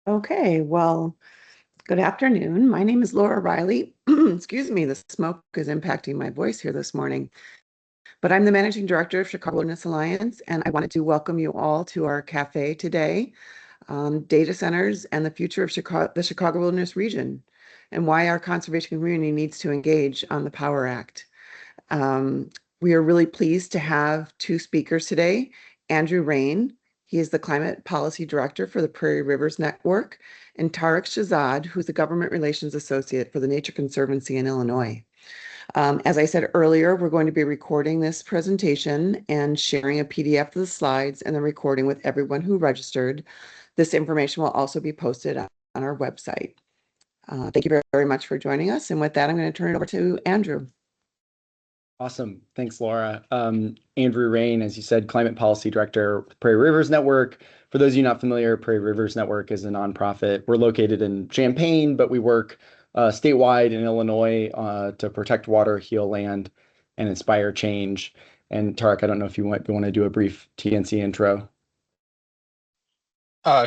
Okay, well, good afternoon. My name is Laura Riley. Excuse me, the smoke is impacting my voice here this morning. But I'm the managing director of Chicago Wilderness Alliance, and I wanted to welcome you all to our cafe today, Data Centers and the Future of the Chicago Wilderness Region, and why our conservation community needs to engage on the Power Act. Um, we are really pleased to have two speakers today. Andrew Rain, he is the Climate Policy Director for the Prairie Rivers Network, and Tarek Shahzad, who's the Government Relations Associate for the Nature Conservancy in Illinois. As I said earlier, we're going to be recording this presentation and sharing a PDF of the slides and the recording with everyone who registered. This information will also be posted on our website. Thank you very much for joining us. And with that, I'm going to turn it over to Andrew. Awesome. Thanks, Laura. Andrew Rain, as you said, Climate Policy Director with Prairie Rivers Network. For those of you not familiar, Prairie Rivers Network is a nonprofit. We're located in Champaign, but we work statewide in Illinois to protect water, heal land, and inspire change. And Tarek, I don't know if you want to do a brief TNC intro.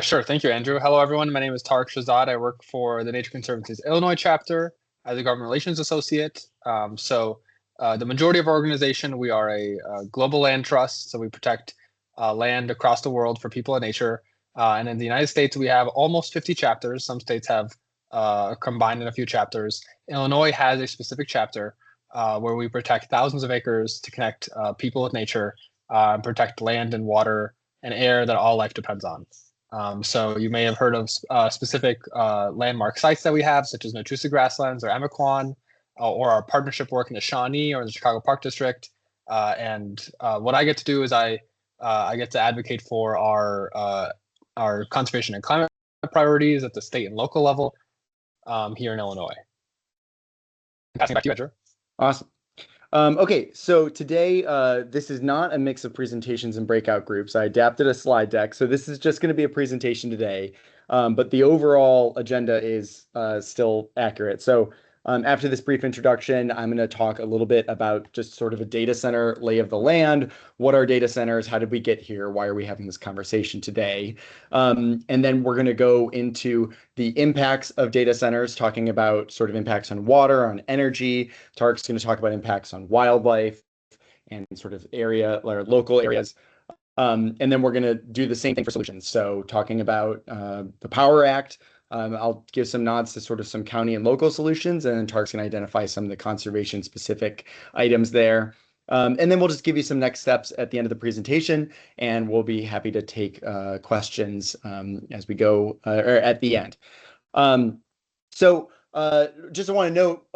Sure. Thank you, Andrew. Hello, everyone. My name is Tarek Shahzad. I work for the Nature Conservancy's Illinois chapter as a government relations associate. The majority of our organization, we are a global land trust. So we protect land across the world for people and nature. And in the United States, we have almost 50 chapters. Some states have combined in a few chapters. Illinois has a specific chapter where we protect thousands of acres to connect people with nature and protect land and water and air that all life depends on. So you may have heard of specific landmark sites that we have, such as Nachusa Grasslands or Amequon, or our partnership work in the Shawnee or the Chicago Park District. What I get to do is I get to advocate for our conservation and climate priorities at the state and local level here in Illinois. Passing back to you, Andrew. Awesome. Okay, so today this is not a mix of presentations and breakout groups. I adapted a slide deck, so this is just going to be a presentation today, but the overall agenda is still accurate. So after this brief introduction, I'm going to talk a little bit about just sort of a data center lay of the land. What are data centers? How did we get here? Why are we having this conversation today? And then we're going to go into the impacts of data centers, talking about sort of impacts on water, on energy. Tarek's going to talk about impacts on wildlife and sort of area or local areas. And then we're going to do the same thing for solutions. So talking about the Power Act. I'll give some nods to sort of some county and local solutions, and then Tarek's going to identify some of the conservation specific items there. And then we'll just give you some next steps at the end of the presentation, and we'll be happy to take questions as we go or at the end. Just want to note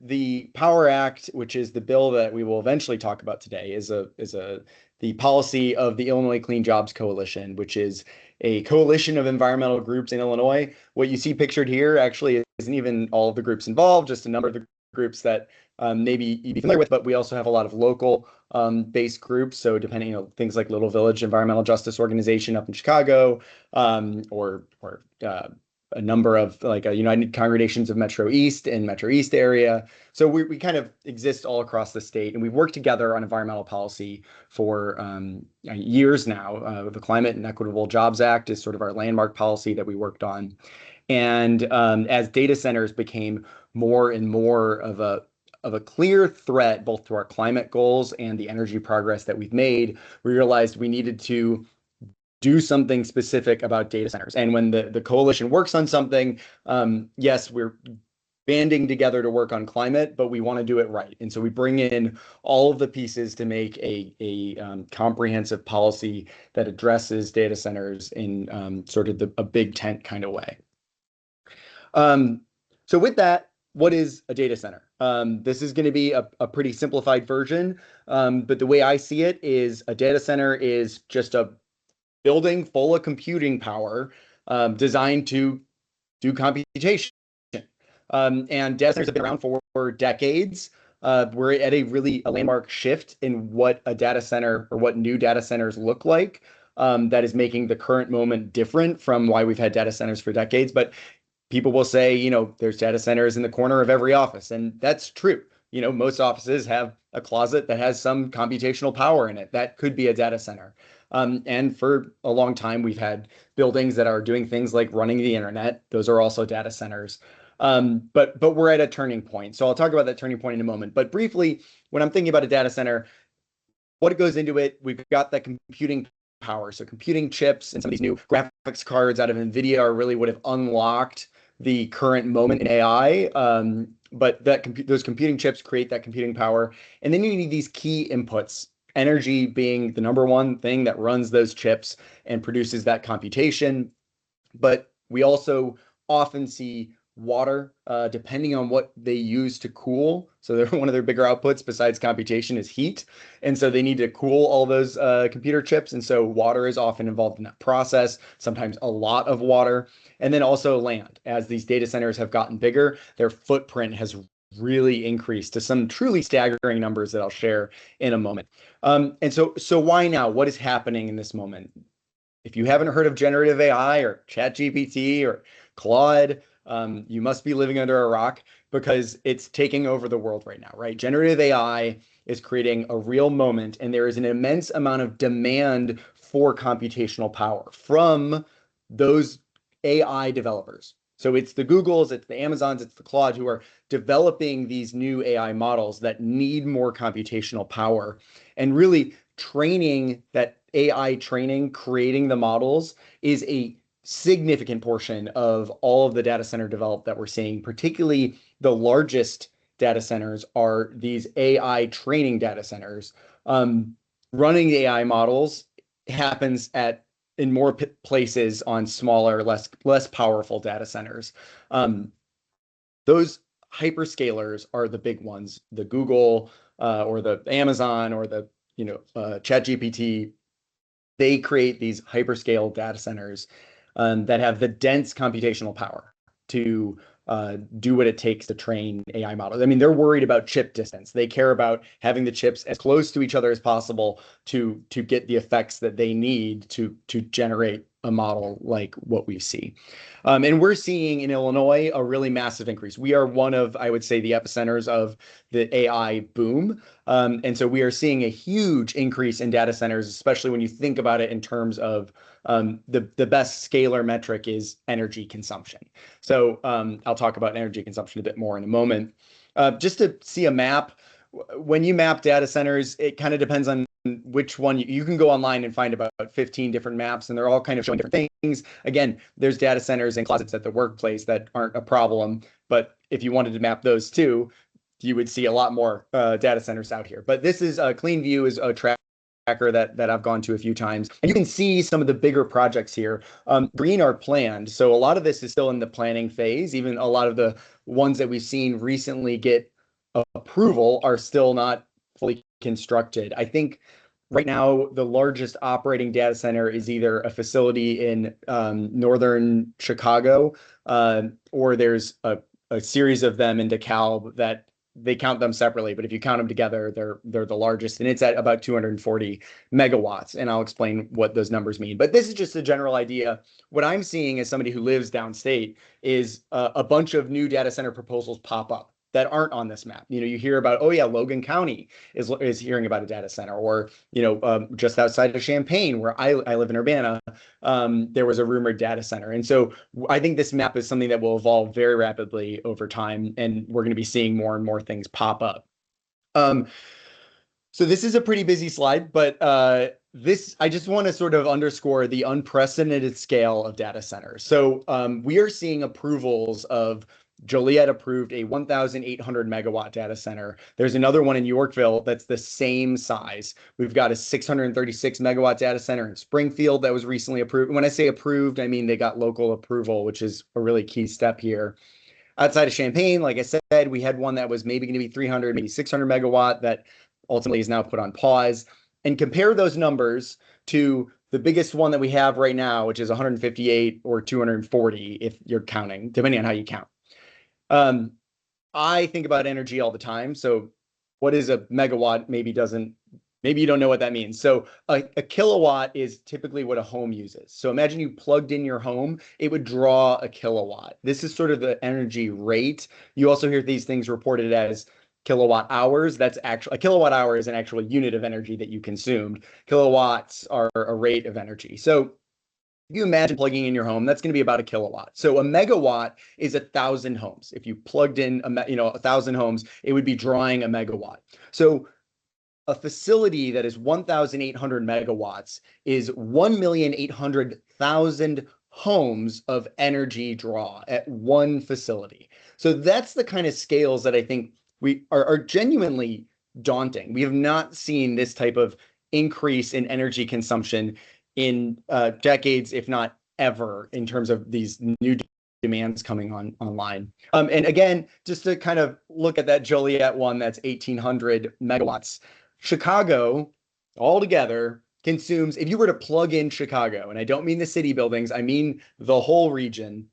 the Power Act, which is the bill that we will eventually talk about today, is the policy of the Illinois Clean Jobs Coalition, which is a coalition of environmental groups in Illinois. What you see pictured here actually isn't even all of the groups involved, just a number of the groups that maybe you'd be familiar with, but we also have a lot of local based groups. So depending on things like Little Village Environmental Justice Organization up in Chicago, or a number of like United Congregations of Metro East and Metro East area. So we kind of exist all across the state, and we've worked together on environmental policy for years now. The Climate and Equitable Jobs Act is sort of our landmark policy that we worked on. And as data centers became more and more of a clear threat, both to our climate goals and the energy progress that we've made, we realized we needed to do something specific about data centers. And when the coalition works on something, yes, we're banding together to work on climate, but we want to do it right. And so we bring in all of the pieces to make a comprehensive policy that addresses data centers in sort of a big tent kind of way. So with that, what is a data center? This is going to be a pretty simplified version, but the way I see it is a data center is just a building full of computing power designed to do computation. And data centers have been around for decades. We're at a landmark shift in what a data center or what new data centers look like. That is making the current moment different from why we've had data centers for decades. But people will say, there's data centers in the corner of every office, and that's true. most offices have a closet that has some computational power in it. That could be a data center. And for a long time, we've had buildings that are doing things like running the internet. Those are also data centers. But we're at a turning point. So I'll talk about that turning point in a moment. But briefly, when I'm thinking about a data center, what goes into it, we've got that computing power. So computing chips and some of these new graphics cards out of NVIDIA are really what have unlocked the current moment in AI. But those computing chips create that computing power. And then you need these key inputs, energy being the number one thing that runs those chips and produces that computation. But we also often see water, depending on what they use to cool. So one of their bigger outputs besides computation is heat. And so they need to cool all those computer chips. And so water is often involved in that process, sometimes a lot of water. And then also land. As these data centers have gotten bigger, their footprint has really increased to some truly staggering numbers that I'll share in a moment. And so why now? What is happening in this moment? If you haven't heard of generative AI or ChatGPT or Claude, you must be living under a rock, because it's taking over the world right now, right? Generative AI is creating a real moment, and there is an immense amount of demand for computational power from those AI developers. So it's the Googles, it's the Amazons, it's the Claude who are developing these new AI models that need more computational power. And really training that AI training, creating the models, is a significant portion of all of the data center developed that we're seeing. Particularly the largest data centers are these AI training data centers. Running the AI models happens in more places on smaller, less powerful data centers. Those hyperscalers are the big ones, the Google or the Amazon or the ChatGPT. They create these hyperscale data centers that have the dense computational power to do what it takes to train AI models. I mean, they're worried about chip distance. They care about having the chips as close to each other as possible to get the effects that they need to generate a model like what we see. And we're seeing in Illinois a really massive increase. We are one of, I would say, the epicenters of the AI boom. And so we are seeing a huge increase in data centers, especially when you think about it in terms of the best scalar metric is energy consumption. So I'll talk about energy consumption a bit more in a moment. Just to see a map, when you map data centers, it kind of depends on which one. You can go online and find about 15 different maps, and they're all kind of showing different things. Again, there's data centers and closets at the workplace that aren't a problem, but if you wanted to map those too, you would see a lot more data centers out here. But this is a CleanView is a tracker that I've gone to a few times, and you can see some of the bigger projects here. Green are planned, so a lot of this is still in the planning phase. Even a lot of the ones that we've seen recently get approval are still not fully constructed. I think right now the largest operating data center is either a facility in northern Chicago, or there's a series of them in DeKalb that they count them separately, but if you count them together, they're the largest, and it's at about 240 megawatts. And I'll explain what those numbers mean. But this is just a general idea. What I'm seeing as somebody who lives downstate is a bunch of new data center proposals pop up that aren't on this map. You hear about, oh yeah, Logan County is hearing about a data center, or just outside of Champaign, where I live in Urbana, there was a rumored data center. And so I think this map is something that will evolve very rapidly over time, and we're going to be seeing more and more things pop up. So this is a pretty busy slide, but I just want to sort of underscore the unprecedented scale of data centers. So we are seeing approvals of Joliet approved a 1,800 megawatt data center. There's another one in Yorkville that's the same size. We've got a 636 megawatt data center in Springfield that was recently approved. And when I say approved, I mean they got local approval, which is a really key step here. Outside of Champaign, like I said, we had one that was maybe going to be 300, maybe 600 megawatt that ultimately is now put on pause. And compare those numbers to the biggest one that we have right now, which is 158 or 240, if you're counting, depending on how you count. I think about energy all the time. So what is a megawatt? Maybe you don't know what that means. So a kilowatt is typically what a home uses. So imagine you plugged in your home, it would draw a kilowatt. This is sort of the energy rate. You also hear these things reported as kilowatt hours. That's actually a kilowatt hour is an actual unit of energy that you consumed. Kilowatts are a rate of energy. So if you imagine plugging in your home, that's going to be about a kilowatt. So a megawatt is 1,000 homes. If you plugged in, 1,000 homes, it would be drawing a megawatt. So a facility that is 1,800 megawatts is 1,800,000 homes of energy draw at one facility. So that's the kind of scales that I think we are genuinely daunting. We have not seen this type of increase in energy consumption in decades, if not ever, in terms of these new demands coming online. And again, just to kind of look at that Joliet one, that's 1,800 megawatts. Chicago altogether consumes, if you were to plug in Chicago, and I don't mean the city buildings, I mean the whole region,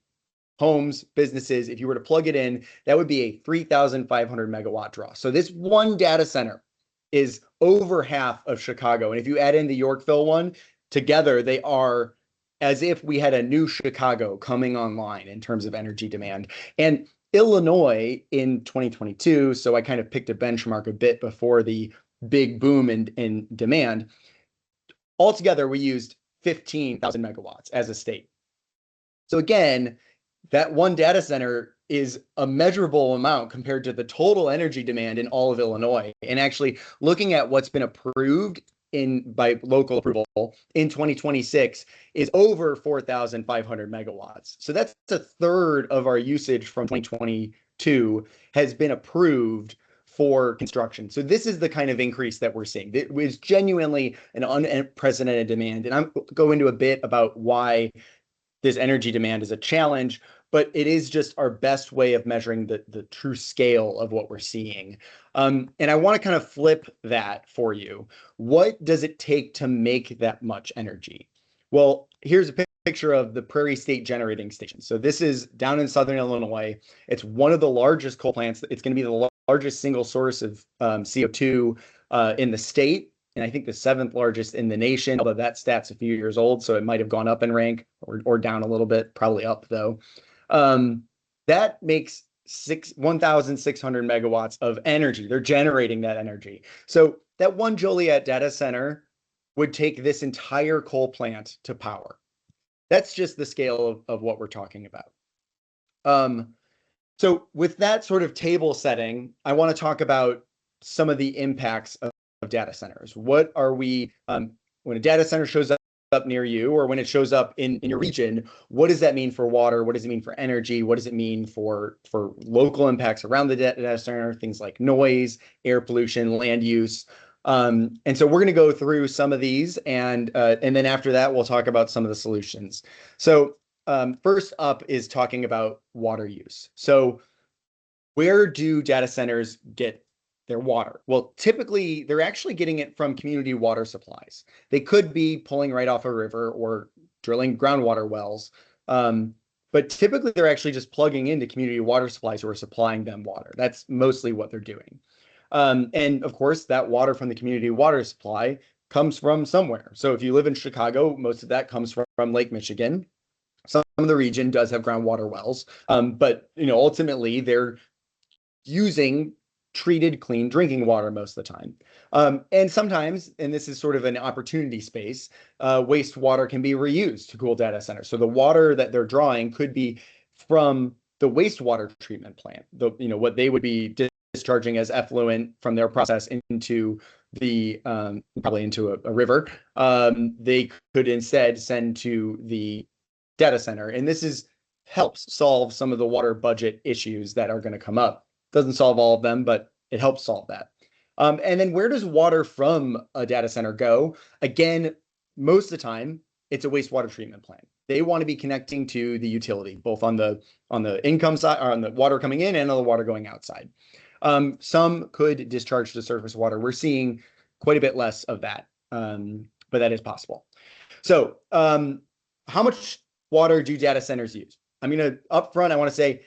homes, businesses, if you were to plug it in, that would be a 3,500 megawatt draw. So this one data center is over half of Chicago. And if you add in the Yorkville one, together they are as if we had a new Chicago coming online in terms of energy demand. And Illinois in 2022, so I kind of picked a benchmark a bit before the big boom in demand. Altogether, we used 15,000 megawatts as a state. So again, that one data center is a measurable amount compared to the total energy demand in all of Illinois. And actually looking at what's been approved by local approval in 2026 is over 4,500 megawatts. So that's a third of our usage from 2022 has been approved for construction. So this is the kind of increase that we're seeing. It was genuinely an unprecedented demand. And I'll go into a bit about why this energy demand is a challenge, but it is just our best way of measuring the true scale of what we're seeing. And I want to kind of flip that for you. What does it take to make that much energy? Well, here's a picture of the Prairie State Generating Station. So this is down in southern Illinois. It's one of the largest coal plants. It's going to be the largest single source of CO2 in the state, and I think the 7th largest in the nation, although that stat's a few years old, so it might have gone up in rank or down a little bit, probably up though. That makes 1,600 megawatts of energy. They're generating that energy. So that one Joliet data center would take this entire coal plant to power. That's just the scale of what we're talking about. So with that sort of table setting, I want to talk about some of the impacts of data centers. What are we, when a data center shows up near you, or when it shows up in your region, what does that mean for water? What does it mean for energy? What does it mean for local impacts around the data center? Things like noise, air pollution, land use. And so we're going to go through some of these, and then after that, we'll talk about some of the solutions. So first up is talking about water use. So where do data centers get their water? Well, typically they're actually getting it from community water supplies. They could be pulling right off a river or drilling groundwater wells, but typically they're actually just plugging into community water supplies who are supplying them water. That's mostly what they're doing. And of course, that water from the community water supply comes from somewhere. So if you live in Chicago, most of that comes from Lake Michigan. Some of the region does have groundwater wells, but ultimately they're using treated clean drinking water most of the time. And sometimes, and this is sort of an opportunity space, wastewater can be reused to cool data centers. So the water that they're drawing could be from the wastewater treatment plant, what they would be discharging as effluent from their process into the probably into a river. They could instead send to the data center, and this helps solve some of the water budget issues that are going to come up. Doesn't solve all of them, but it helps solve that. And then where does water from a data center go? Again, most of the time, it's a wastewater treatment plant. They want to be connecting to the utility, both on the income side, or on the water coming in and on the water going outside. Some could discharge to surface water. We're seeing quite a bit less of that, but that is possible. So how much water do data centers use? I mean, up front, I want to say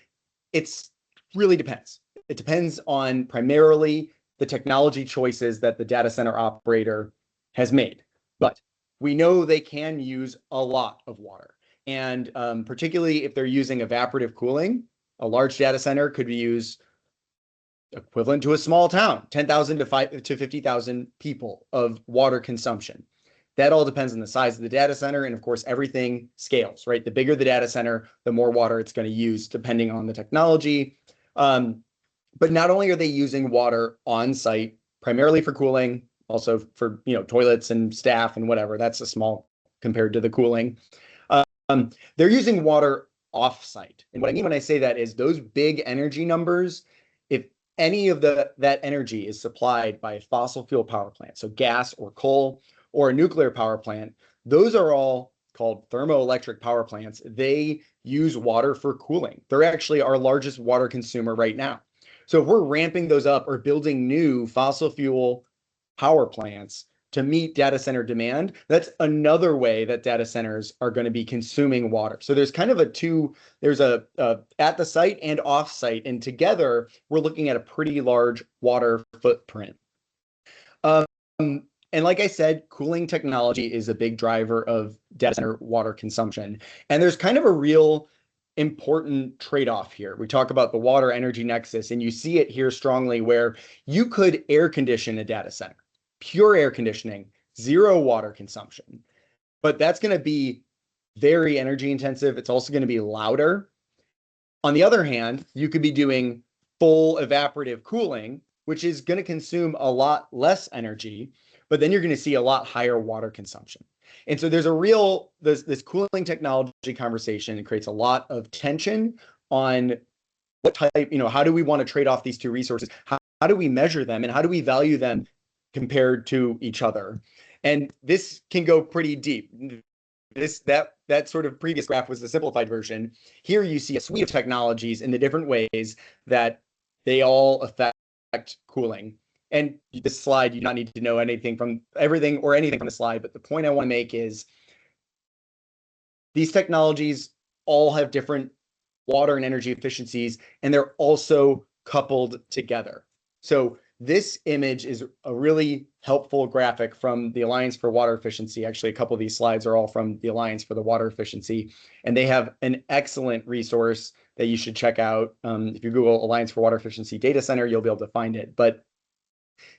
it's really depends. It depends on primarily the technology choices that the data center operator has made. But we know they can use a lot of water. And particularly if they're using evaporative cooling, a large data center could use equivalent to a small town, 10,000 to 50,000 people of water consumption. That all depends on the size of the data center. And of course, everything scales, right? The bigger the data center, the more water it's going to use, depending on the technology. But not only are they using water on site, primarily for cooling, also for toilets and staff and whatever. That's a small compared to the cooling. They're using water off-site. And what I mean when I say that is those big energy numbers, if any of that energy is supplied by a fossil fuel power plant, so gas or coal or a nuclear power plant, those are all called thermoelectric power plants. They use water for cooling. They're actually our largest water consumer right now. So if we're ramping those up or building new fossil fuel power plants to meet data center demand, that's another way that data centers are going to be consuming water. So there's kind of there's a at the site and off site, and together we're looking at a pretty large water footprint. And like I said, cooling technology is a big driver of data center water consumption. And there's kind of a real important trade-off here. We talk about the water energy nexus, and you see it here strongly where you could air condition a data center, pure air conditioning, zero water consumption. But that's going to be very energy intensive. It's also going to be louder. On the other hand, you could be doing full evaporative cooling, which is going to consume a lot less energy, but then you're going to see a lot higher water consumption. And so there's this cooling technology conversation. It creates a lot of tension on what type, how do we want to trade off these two resources? How do we measure them, and how do we value them compared to each other? And this can go pretty deep. That sort of previous graph was the simplified version. Here you see a suite of technologies in the different ways that they all affect cooling. And this slide, you do not need to know anything from the slide, but the point I want to make is these technologies all have different water and energy efficiencies, and they're also coupled together. So this image is a really helpful graphic from the Alliance for Water Efficiency. Actually, a couple of these slides are all from the Alliance for the Water Efficiency, and they have an excellent resource that you should check out. If you Google Alliance for Water Efficiency Data Center, you'll be able to find it. But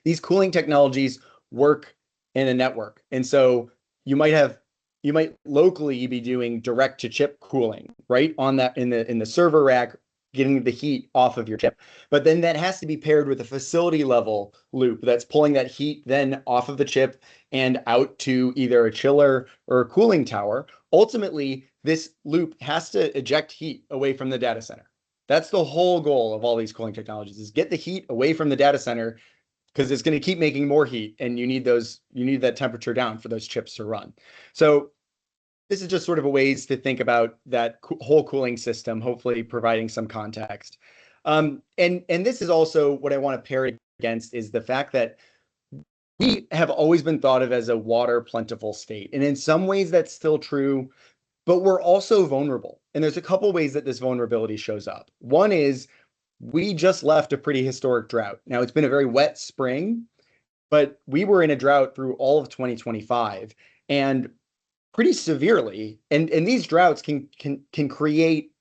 these cooling technologies work in a network. And so you might locally be doing direct to chip cooling, right? On that in the server rack, getting the heat off of your chip. But then that has to be paired with a facility level loop that's pulling that heat then off of the chip and out to either a chiller or a cooling tower. Ultimately, this loop has to eject heat away from the data center. That's the whole goal of all these cooling technologies, is get the heat away from the data center, because it's going to keep making more heat, and you need that temperature down for those chips to run. So this is just sort of a ways to think about that whole cooling system, hopefully providing some context. And this is also what I want to pair it against, is the fact that we have always been thought of as a water plentiful state. And in some ways that's still true, but we're also vulnerable. And there's a couple ways that this vulnerability shows up. One is we just left a pretty historic drought. Now, it's been a very wet spring, but we were in a drought through all of 2025 and pretty severely. And these droughts can create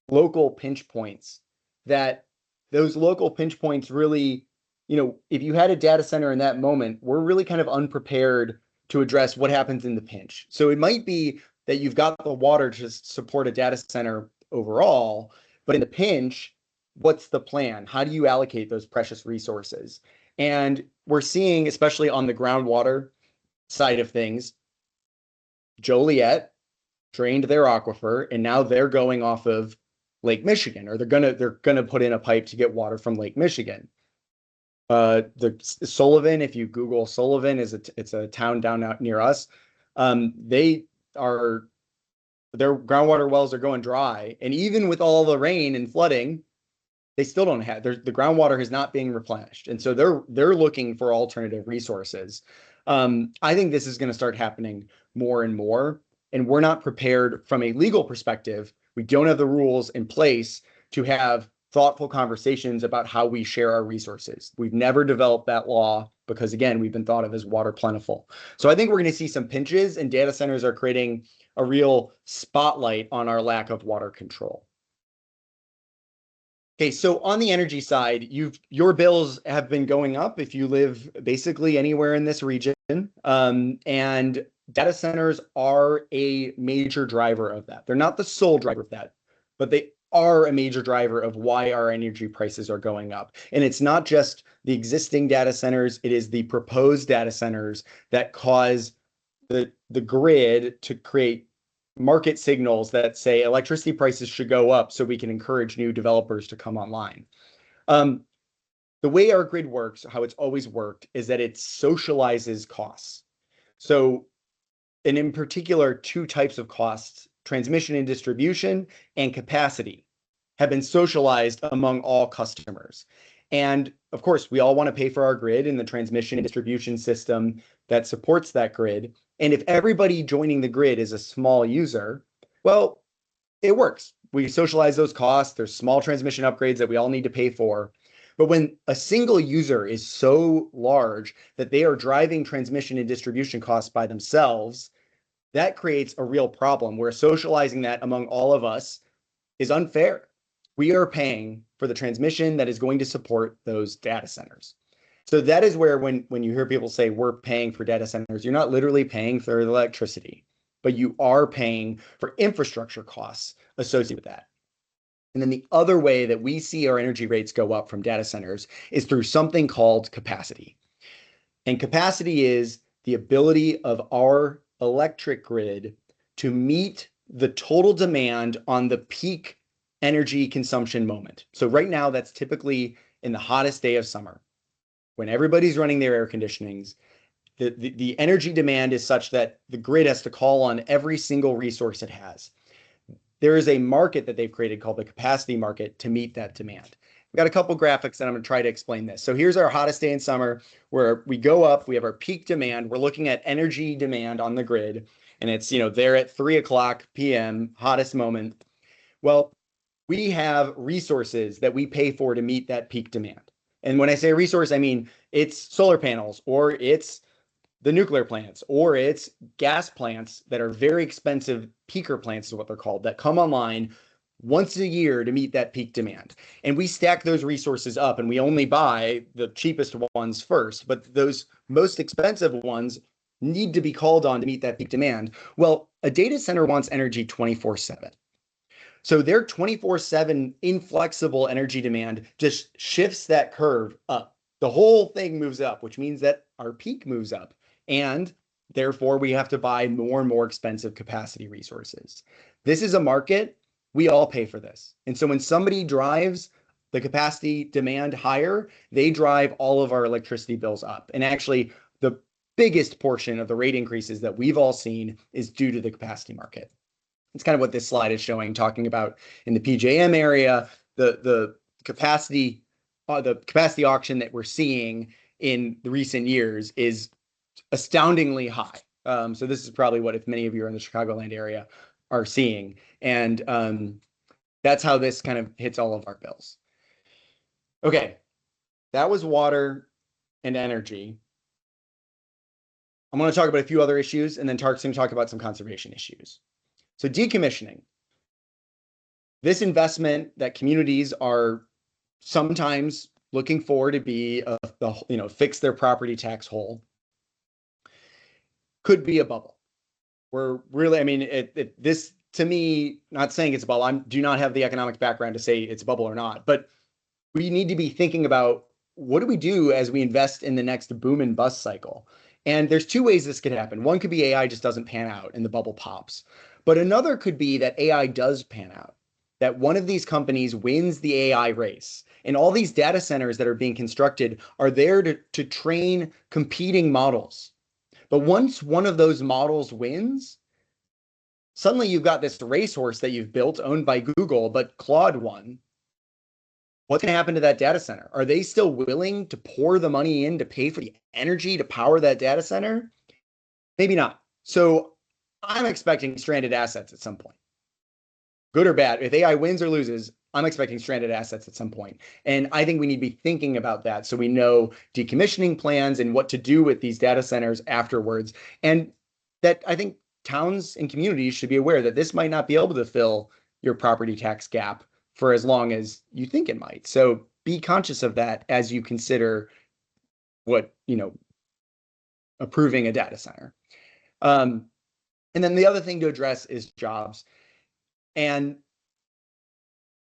local pinch points, that those local pinch points really, if you had a data center in that moment, we're really kind of unprepared to address what happens in the pinch. So it might be that you've got the water to support a data center overall, but in the pinch, what's the plan? How do you allocate those precious resources? And we're seeing, especially on the groundwater side of things, Joliet drained their aquifer, and now they're going off of Lake Michigan, or they're gonna put in a pipe to get water from Lake Michigan. The Sullivan, if you Google Sullivan, it's a town down out near us. Their groundwater wells are going dry, and even with all the rain and flooding, they still don't have, the groundwater is not being replenished. And so they're looking for alternative resources. I think this is going to start happening more and more, and we're not prepared from a legal perspective. We don't have the rules in place to have thoughtful conversations about how we share our resources. We've never developed that law because, again, we've been thought of as water plentiful. So I think we're going to see some pinches, and data centers are creating a real spotlight on our lack of water control. Okay, so on the energy side, your bills have been going up if you live basically anywhere in this region. And data centers are a major driver of that. They're not the sole driver of that, but they are a major driver of why our energy prices are going up. And it's not just the existing data centers, it is the proposed data centers that cause the grid to create market signals that say electricity prices should go up so we can encourage new developers to come online. The way our grid works, how it's always worked, is that it socializes costs. So, and in particular, two types of costs, transmission and distribution and capacity, have been socialized among all customers. And of course, we all want to pay for our grid and the transmission and distribution system that supports that grid. And if everybody joining the grid is a small user, well, it works. We socialize those costs. There's small transmission upgrades that we all need to pay for. But when a single user is so large that they are driving transmission and distribution costs by themselves, that creates a real problem where socializing that among all of us is unfair. We are paying for the transmission that is going to support those data centers. So that is where when you hear people say we're paying for data centers, you're not literally paying for the electricity, but you are paying for infrastructure costs associated with that. And then the other way that we see our energy rates go up from data centers is through something called capacity. And capacity is the ability of our electric grid to meet the total demand on the peak energy consumption moment. So right now, that's typically in the hottest day of summer, when everybody's running their air conditionings. The energy demand is such that the grid has to call on every single resource it has. There is a market that they've created called the capacity market to meet that demand. We've got a couple graphics and I'm going to try to explain this. So here's our hottest day in summer where we go up, we have our peak demand. We're looking at energy demand on the grid, and it's, there at 3:00 p.m., hottest moment. Well, we have resources that we pay for to meet that peak demand. And when I say resource, I mean it's solar panels, or it's the nuclear plants, or it's gas plants that are very expensive peaker plants is what they're called, that come online once a year to meet that peak demand. And we stack those resources up and we only buy the cheapest ones first, but those most expensive ones need to be called on to meet that peak demand. Well, a data center wants energy 24/7. So their 24/7 inflexible energy demand just shifts that curve up. The whole thing moves up, which means that our peak moves up. And therefore, we have to buy more and more expensive capacity resources. This is a market. We all pay for this. And so when somebody drives the capacity demand higher, they drive all of our electricity bills up. And actually, the biggest portion of the rate increases that we've all seen is due to the capacity market. It's kind of what this slide is showing, talking about in the PJM area, the capacity auction that we're seeing in the recent years is astoundingly high. So this is probably what, if many of you are in the Chicagoland area, are seeing. And that's how this kind of hits all of our bills. Okay, that was water and energy. I'm going to talk about a few other issues, and then Tark's going to talk about some conservation issues. So decommissioning. This investment that communities are sometimes looking for to be fix their property tax hole could be a bubble. We're really, this to me, not saying it's a bubble. I do not have the economic background to say it's a bubble or not, but we need to be thinking about what do we do as we invest in the next boom and bust cycle. And there's two ways this could happen. One could be AI just doesn't pan out and the bubble pops. But another could be that AI does pan out, that one of these companies wins the AI race. And all these data centers that are being constructed are there to train competing models. But once one of those models wins, suddenly you've got this racehorse that you've built owned by Google, but Claude won. What's going to happen to that data center? Are they still willing to pour the money in to pay for the energy to power that data center? Maybe not. So I'm expecting stranded assets at some point. Good or bad, if AI wins or loses, I'm expecting stranded assets at some point. And I think we need to be thinking about that so we know decommissioning plans and what to do with these data centers afterwards. And that I think towns and communities should be aware that this might not be able to fill your property tax gap for as long as you think it might. So be conscious of that as you consider what, approving a data center. And then the other thing to address is jobs. And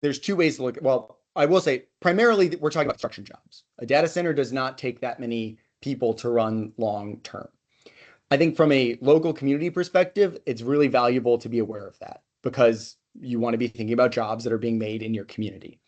there's two ways to look at, well, I will say primarily we're talking about construction jobs. A data center does not take that many people to run long term. I think from a local community perspective, it's really valuable to be aware of that because you want to be thinking about jobs that are being made in your community.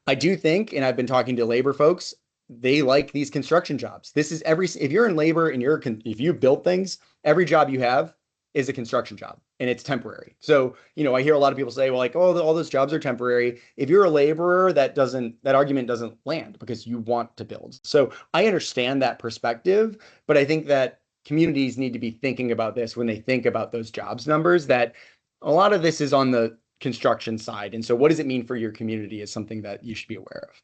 I do think, and I've been talking to labor folks, they like these construction jobs. This is if you're in labor and if you build things, every job you have is a construction job and it's temporary. So, I hear a lot of people say, well, like, oh, all those jobs are temporary. If you're a laborer, that argument doesn't land because you want to build. So I understand that perspective, but I think that communities need to be thinking about this when they think about those jobs numbers, that a lot of this is on the construction side. And so what does it mean for your community is something that you should be aware of.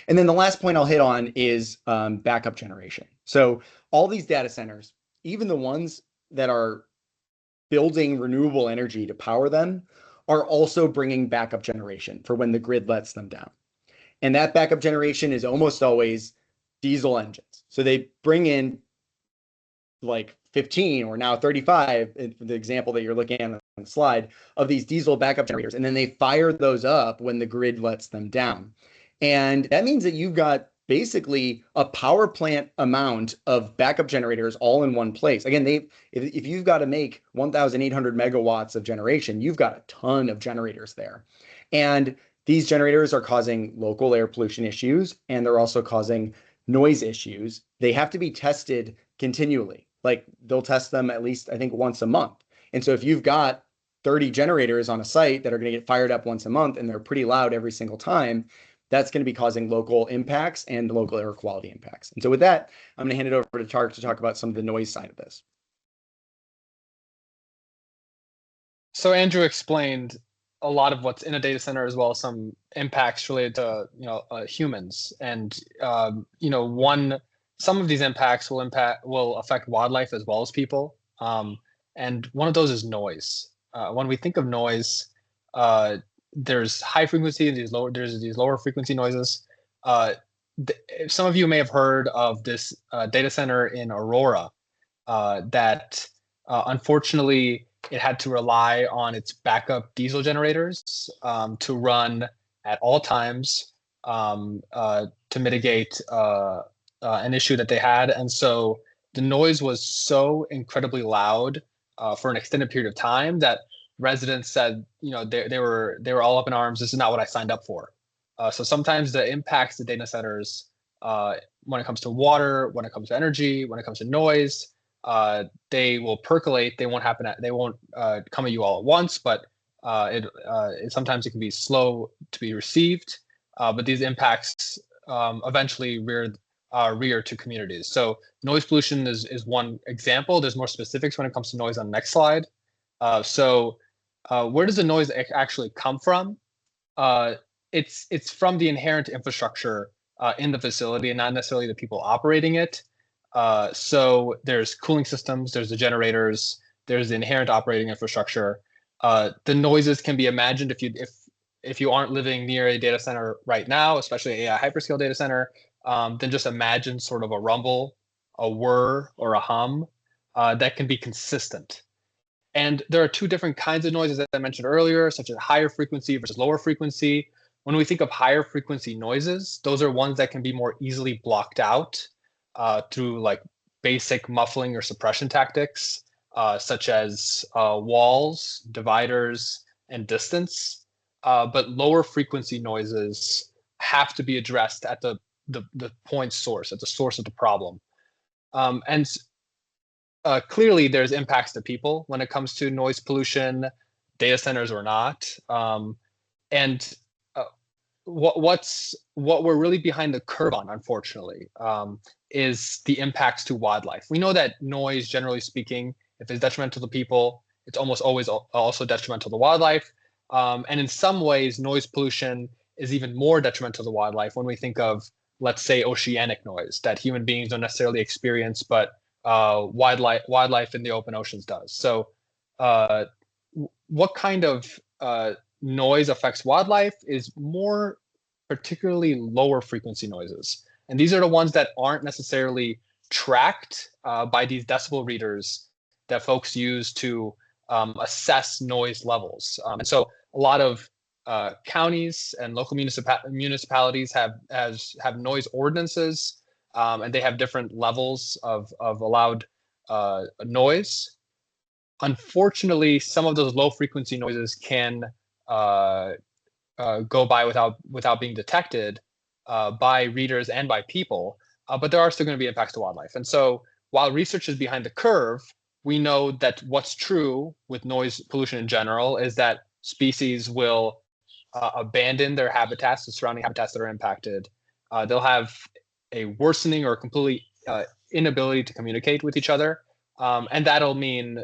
And then the last point I'll hit on is backup generation. So all these data centers, even the ones that are building renewable energy to power them, are also bringing backup generation for when the grid lets them down. And that backup generation is almost always diesel engines. So they bring in like 15 or now 35, the example that you're looking at on the slide, of these diesel backup generators. And then they fire those up when the grid lets them down. And that means that you've got basically a power plant amount of backup generators all in one place. Again, if you've got to make 1,800 megawatts of generation, you've got a ton of generators there. And these generators are causing local air pollution issues, and they're also causing noise issues. They have to be tested continually. Like they'll test them at least, I think, once a month. And so if you've got 30 generators on a site that are going to get fired up once a month and they're pretty loud every single time, that's going to be causing local impacts and local air quality impacts. And so with that, I'm going to hand it over to Tarek to talk about some of the noise side of this. So Andrew explained a lot of what's in a data center, as well as some impacts related to humans. And some of these impacts will affect wildlife as well as people. And one of those is noise. When we think of noise, there's high frequency and there's these lower frequency noises. Some of you may have heard of this data center in Aurora that unfortunately it had to rely on its backup diesel generators to run at all times to mitigate an issue that they had. And so the noise was so incredibly loud for an extended period of time that residents said, they were all up in arms. This is not what I signed up for. So sometimes the impacts to data centers, when it comes to water, when it comes to energy, when it comes to noise, they will percolate. They won't come at you all at once, but sometimes it can be slow to be received. But these impacts eventually rear to communities. So noise pollution is one example. There's more specifics when it comes to noise on the next slide. Where does the noise actually come from? It's from the inherent infrastructure in the facility and not necessarily the people operating it. So there's cooling systems, there's the generators, there's the inherent operating infrastructure. The noises can be imagined if you aren't living near a data center right now, especially AI hyperscale data center, then just imagine sort of a rumble, a whir, or a hum that can be consistent. And there are two different kinds of noises that I mentioned earlier, such as higher frequency versus lower frequency. When we think of higher frequency noises, those are ones that can be more easily blocked out through like basic muffling or suppression tactics, such as walls, dividers, and distance. But lower frequency noises have to be addressed at the point source, at the source of the problem. Clearly, there's impacts to people when it comes to noise pollution, data centers or not. What we're really behind the curve on, unfortunately, is the impacts to wildlife. We know that noise, generally speaking, if it's detrimental to people, it's almost always also detrimental to wildlife. And in some ways, noise pollution is even more detrimental to wildlife when we think of, let's say, oceanic noise that human beings don't necessarily experience, but wildlife in the open oceans does. So what kind of noise affects wildlife is more particularly lower frequency noises. And these are the ones that aren't necessarily tracked by these decibel readers that folks use to assess noise levels. And so a lot of counties and local municipalities have noise ordinances, and they have different levels of allowed noise. Unfortunately, some of those low frequency noises can go by without being detected by readers and by people, but there are still going to be impacts to wildlife. And so while research is behind the curve, we know that what's true with noise pollution in general is that species will abandon their habitats, the surrounding habitats that are impacted. They'll have a worsening or complete inability to communicate with each other. And that'll mean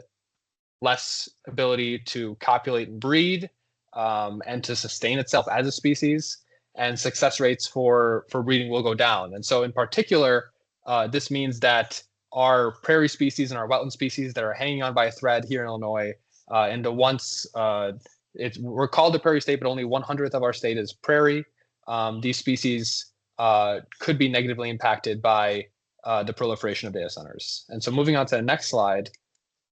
less ability to copulate and breed, and to sustain itself as a species, and success rates for breeding will go down. And so in particular, this means that our prairie species and our wetland species that are hanging on by a thread here in Illinois, and the once we're called a prairie state, but only 1/100th of our state is prairie. These species could be negatively impacted by the proliferation of data centers. And so moving on to the next slide,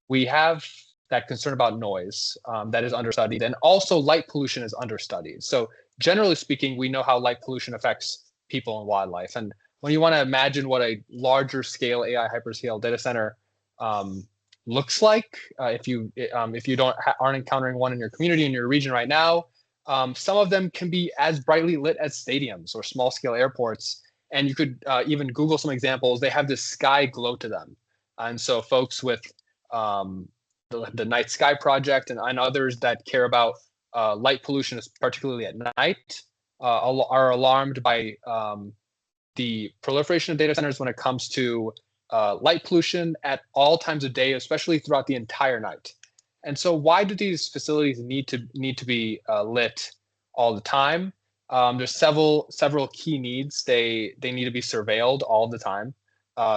we have that concern about noise that is understudied, and also light pollution is understudied. So generally speaking, we know how light pollution affects people and wildlife. And when you want to imagine what a larger scale AI hyperscale data center looks like, if you aren't encountering one in your community, in your region right now, some of them can be as brightly lit as stadiums or small scale airports. And you could even Google some examples. They have this sky glow to them. And so folks with the Night Sky Project and others that care about light pollution, particularly at night, are alarmed by the proliferation of data centers when it comes to light pollution at all times of day, especially throughout the entire night. And so why do these facilities need to be lit all the time? There's several key needs. They need to be surveilled all the time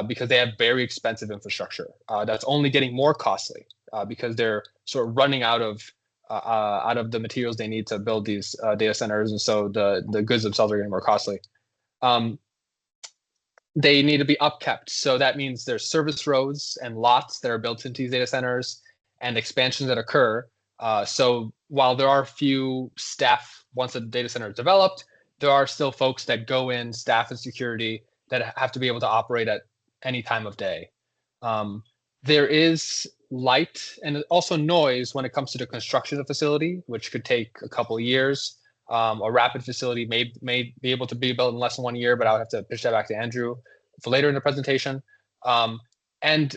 because they have very expensive infrastructure that's only getting more costly because they're sort of running out of the materials they need to build these data centers, and so the goods themselves are getting more costly. They need to be upkept, so that means there's service roads and lots that are built into these data centers and expansions that occur. So while there are few staff once the data center is developed, there are still folks that go in, staff and security, that have to be able to operate at any time of day. There is light and also noise when it comes to the construction of the facility, which could take a couple of years. A rapid facility may be able to be built in less than 1 year, but I'll have to pitch that back to Andrew for later in the presentation. And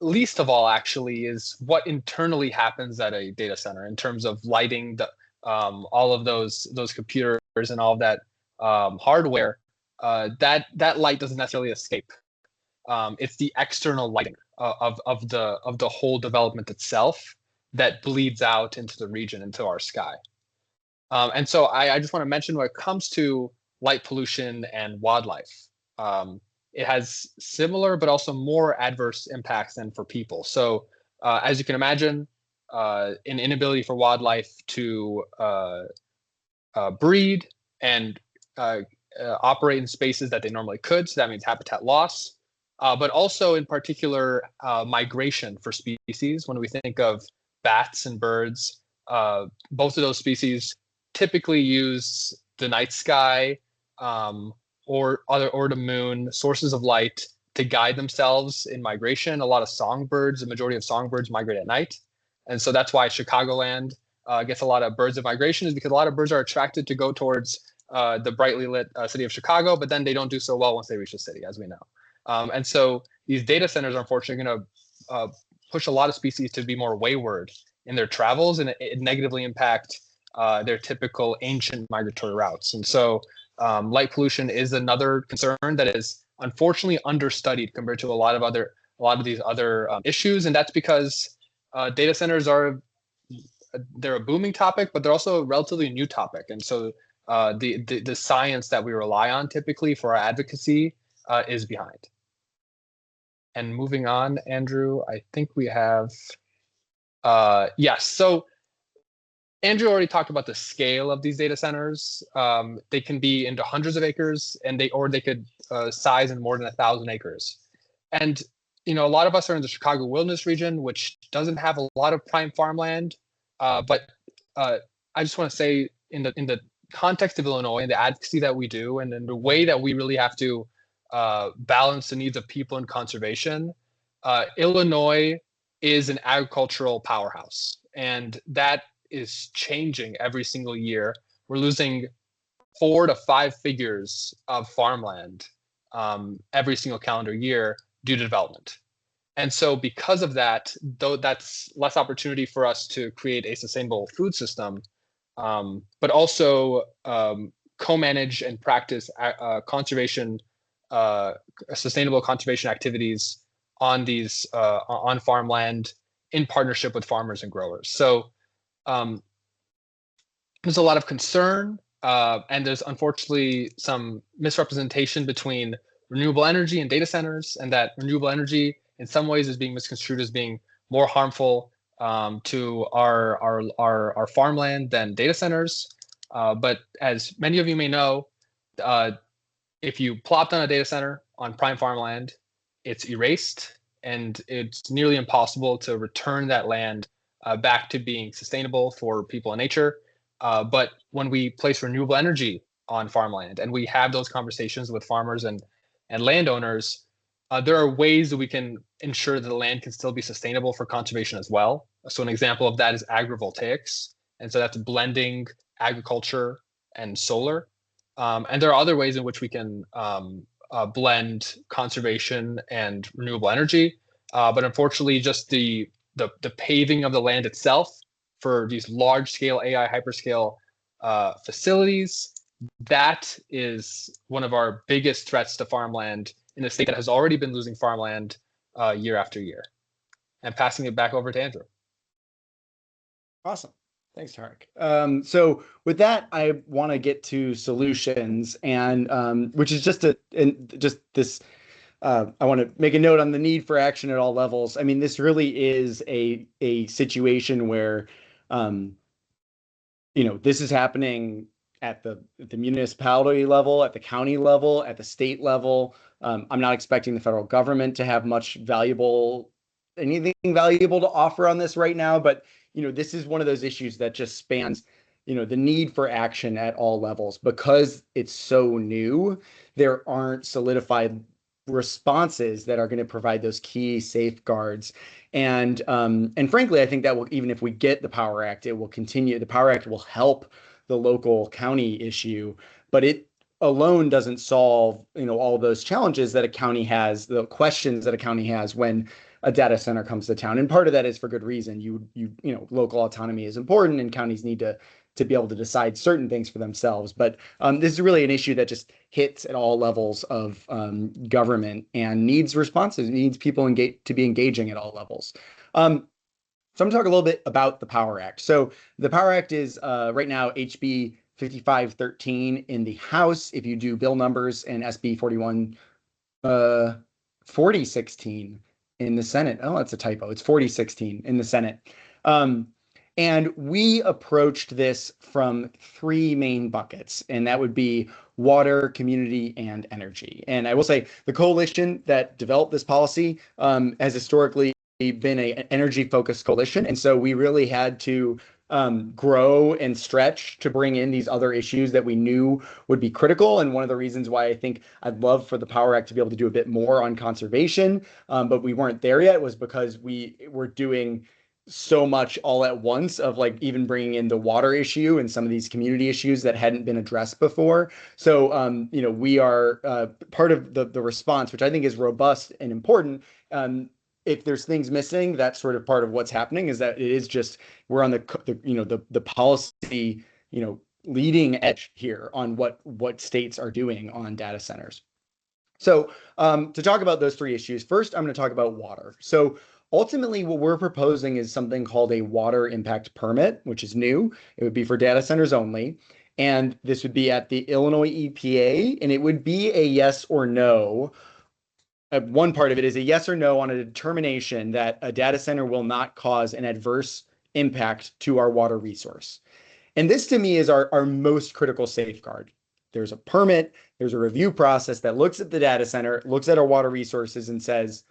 least of all, actually, is what internally happens at a data center in terms of lighting the all of those computers and all of that hardware. That light doesn't necessarily escape. It's the external lighting of the whole development itself that bleeds out into the region, into our sky. And so I just want to mention, when it comes to light pollution and wildlife, it has similar but also more adverse impacts than for people. So as you can imagine, an inability for wildlife to breed and operate in spaces that they normally could. So that means habitat loss, but also in particular migration for species. When we think of bats and birds, both of those species typically use the night sky or the moon, sources of light, to guide themselves in migration. A lot of songbirds, the majority of songbirds migrate at night. And so that's why Chicagoland gets a lot of birds of migration, is because a lot of birds are attracted to go towards the brightly lit city of Chicago, but then they don't do so well once they reach the city, as we know. And so these data centers are unfortunately going to push a lot of species to be more wayward in their travels, and it negatively impact their typical ancient migratory routes. And so light pollution is another concern that is unfortunately understudied compared to a lot of these other issues. And that's because data centers they're a booming topic, but they're also a relatively new topic. And so the science that we rely on typically for our advocacy is behind. And moving on, Andrew, I think we have, yes. So Andrew already talked about the scale of these data centers. They can be into hundreds of acres, and they could size in more than 1,000 acres. And a lot of us are in the Chicago Wilderness region, which doesn't have a lot of prime farmland. But I just want to say, in the context of Illinois and the advocacy that we do, and in the way that we really have to balance the needs of people and conservation, Illinois is an agricultural powerhouse, and that is changing every single year. We're losing 4 to 5 figures of farmland every single calendar year due to development. And so because of that, though that's less opportunity for us to create a sustainable food system, but also co-manage and practice conservation, sustainable conservation activities on these on farmland in partnership with farmers and growers. So there's a lot of concern, and there's unfortunately some misrepresentation between renewable energy and data centers, and that renewable energy in some ways is being misconstrued as being more harmful to our farmland than data centers. But as many of you may know, if you plop down a data center on prime farmland, it's erased, and it's nearly impossible to return that land back to being sustainable for people and nature. But when we place renewable energy on farmland and we have those conversations with farmers and landowners, there are ways that we can ensure that the land can still be sustainable for conservation as well. So an example of that is agrivoltaics. And so that's blending agriculture and solar. And there are other ways in which we can blend conservation and renewable energy. But unfortunately, just the paving of the land itself for these large scale AI hyperscale facilities, that is one of our biggest threats to farmland in a state that has already been losing farmland year after year. And passing it back over to Andrew. Awesome. Thanks, Tarek. So with that, I want to get to solutions, and which is just this. I want to make a note on the need for action at all levels. I mean, this really is a situation where, this is happening at the municipality level, at the county level, at the state level. I'm not expecting the federal government to have anything valuable to offer on this right now, but this is one of those issues that just spans, the need for action at all levels. Because it's so new, there aren't solidified responses that are going to provide those key safeguards. And frankly, I think that will, even if we get the Power Act, it will continue. The Power Act will help the local county issue, but it alone doesn't solve, all those challenges that a county has, the questions that a county has when a data center comes to town. And part of that is for good reason. Local autonomy is important, and counties need to be able to decide certain things for themselves. But this is really an issue that just hits at all levels of government and needs responses, needs people to be engaging at all levels. So I'm going to talk a little bit about the Power Act. So the Power Act is right now HB 5513 in the House. If you do bill numbers, and SB 4016 in the Senate. Oh, that's a typo. It's 4016 in the Senate. And we approached this from 3 main buckets, and that would be water, community, and energy. And I will say the coalition that developed this policy has historically been an energy-focused coalition. And so we really had to grow and stretch to bring in these other issues that we knew would be critical. And one of the reasons why I think I'd love for the Power Act to be able to do a bit more on conservation, but we weren't there yet, was because we were doing so much all at once, of like even bringing in the water issue and some of these community issues that hadn't been addressed before. So, we are part of the response, which I think is robust and important. If there's things missing, that's sort of part of what's happening, is that it is just, we're on the policy, leading edge here on what states are doing on data centers. So to talk about those 3 issues, first, I'm going to talk about water. So ultimately, what we're proposing is something called a water impact permit, which is new. It would be for data centers only. And this would be at the Illinois EPA, and it would be a yes or no. One part of it is a yes or no on a determination that a data center will not cause an adverse impact to our water resource. And this to me is our most critical safeguard. There's a permit, there's a review process that looks at the data center, looks at our water resources and says,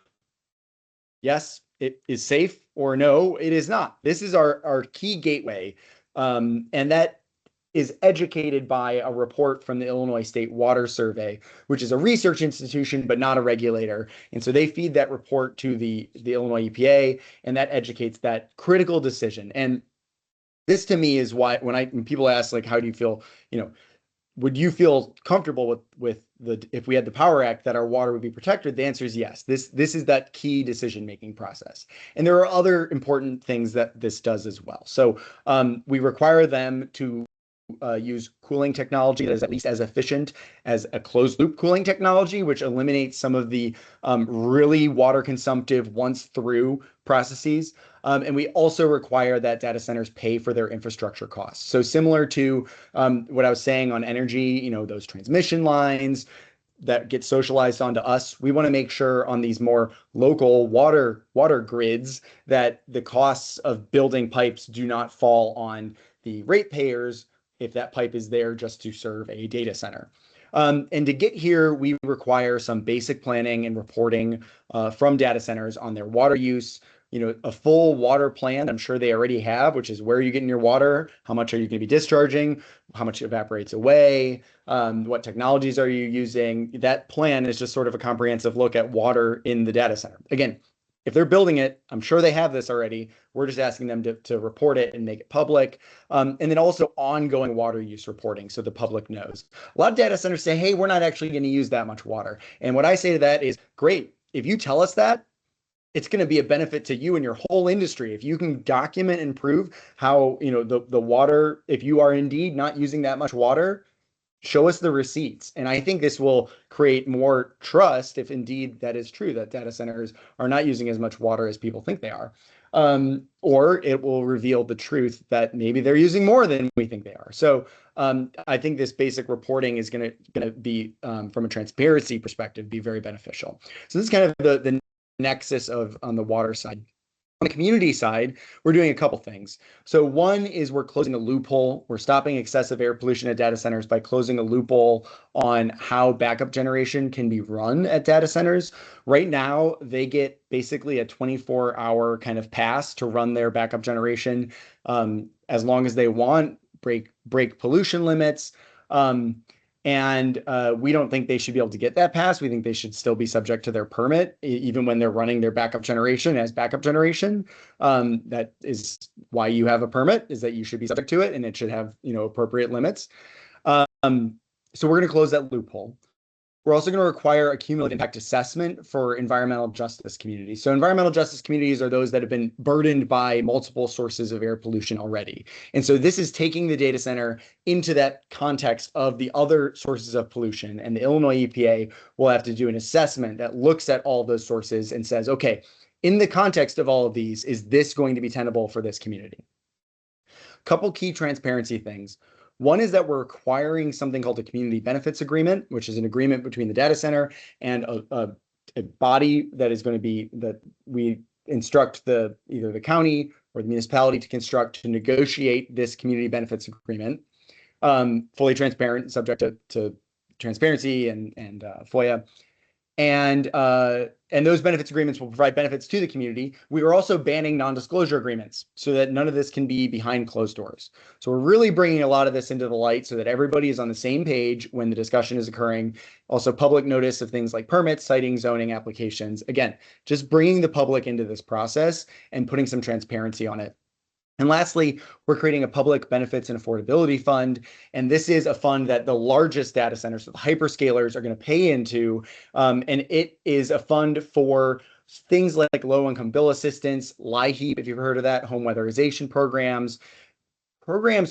yes, it is safe, or no, it is not. This is our key gateway. And that is educated by a report from the Illinois State Water Survey, which is a research institution, but not a regulator. And so they feed that report to the Illinois EPA, and that educates that critical decision. And this to me is why when people ask, like, how do you feel, would you feel comfortable with if we had the Power Act that our water would be protected? The answer is yes. This is that key decision-making process. And there are other important things that this does as well. So we require them to use cooling technology that is at least as efficient as a closed loop cooling technology, which eliminates some of the really water consumptive once through processes. And we also require that data centers pay for their infrastructure costs. So similar to what I was saying on energy, those transmission lines that get socialized onto us, we want to make sure on these more local water grids that the costs of building pipes do not fall on the ratepayers if that pipe is there just to serve a data center. And to get here, we require some basic planning and reporting from data centers on their water use, a full water plan. I'm sure they already have, which is where are you getting your water? How much are you going to be discharging? How much evaporates away? What technologies are you using? That plan is just sort of a comprehensive look at water in the data center. Again, if they're building it, I'm sure they have this already. We're just asking them to report it and make it public. And then also ongoing water use reporting so the public knows. A lot of data centers say, hey, we're not actually going to use that much water. And what I say to that is, great, if you tell us that, it's going to be a benefit to you and your whole industry. If you can document and prove how, the water, if you are indeed not using that much water, show us the receipts. And I think this will create more trust if indeed that is true, that data centers are not using as much water as people think they are. Or it will reveal the truth that maybe they're using more than we think they are. So I think this basic reporting is going to be, from a transparency perspective, be very beneficial. So this is kind of the nexus on the water side. On the community side, we're doing a couple things. So one is we're closing a loophole. We're stopping excessive air pollution at data centers by closing a loophole on how backup generation can be run at data centers. Right now, they get basically a 24-hour kind of pass to run their backup generation as long as they want, break pollution limits. And we don't think they should be able to get that pass. We think they should still be subject to their permit, even when they're running their backup generation as backup generation. That is why you have a permit, is that you should be subject to it, and it should have appropriate limits. So we're going to close that loophole. We're also going to require a cumulative impact assessment for environmental justice communities. So environmental justice communities are those that have been burdened by multiple sources of air pollution already. And so this is taking the data center into that context of the other sources of pollution. And the Illinois EPA will have to do an assessment that looks at all those sources and says, okay, in the context of all of these, is this going to be tenable for this community? Couple key transparency things. One is that we're requiring something called a community benefits agreement, which is an agreement between the data center and a body that is going to be that we instruct either the county or the municipality to construct to negotiate this community benefits agreement, fully transparent, subject to transparency and FOIA. And those benefits agreements will provide benefits to the community. We are also banning non-disclosure agreements so that none of this can be behind closed doors. So we're really bringing a lot of this into the light so that everybody is on the same page when the discussion is occurring. Also public notice of things like permits, siting, zoning applications. Again, just bringing the public into this process and putting some transparency on it. And lastly, we're creating a public benefits and affordability fund. And this is a fund that the largest data centers, so the hyperscalers, are going to pay into. And it is a fund for things like low-income bill assistance, LIHEAP, if you've heard of that, home weatherization programs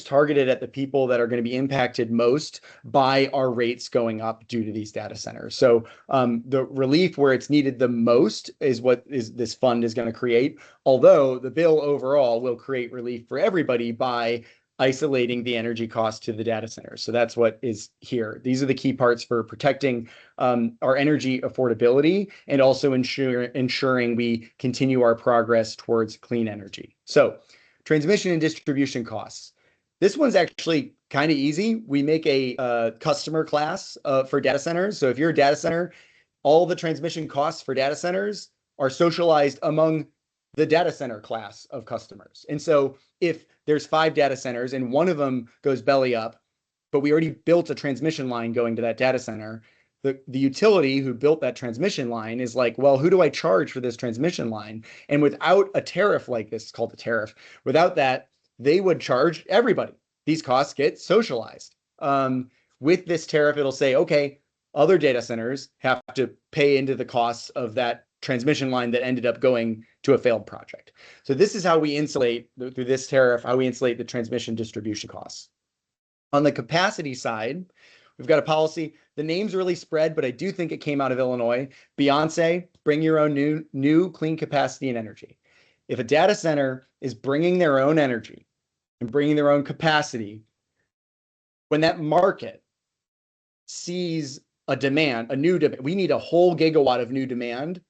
targeted at the people that are going to be impacted most by our rates going up due to these data centers. So the relief where it's needed the most is what this fund is going to create, although the bill overall will create relief for everybody by isolating the energy cost to the data centers. So that's what is here. These are the key parts for protecting our energy affordability and also ensuring we continue our progress towards clean energy. So transmission and distribution costs. This one's actually kind of easy. We make a customer class for data centers. So if you're a data center, all the transmission costs for data centers are socialized among the data center class of customers. And so if there's 5 data centers and one of them goes belly up, but we already built a transmission line going to that data center, the utility who built that transmission line is like, well, who do I charge for this transmission line? And without a tariff like this, it's called a tariff, without that, they would charge everybody. These costs get socialized. With this tariff, it'll say, okay, other data centers have to pay into the costs of that transmission line that ended up going to a failed project. So this is how we insulate, through this tariff, how we insulate the transmission distribution costs. On the capacity side, we've got a policy. The name's really spread, but I do think it came out of Illinois. Beyonce, bring your own new clean capacity and energy. If a data center is bringing their own energy and bringing their own capacity, when that market sees a demand, a new demand, we need a whole gigawatt of new demand,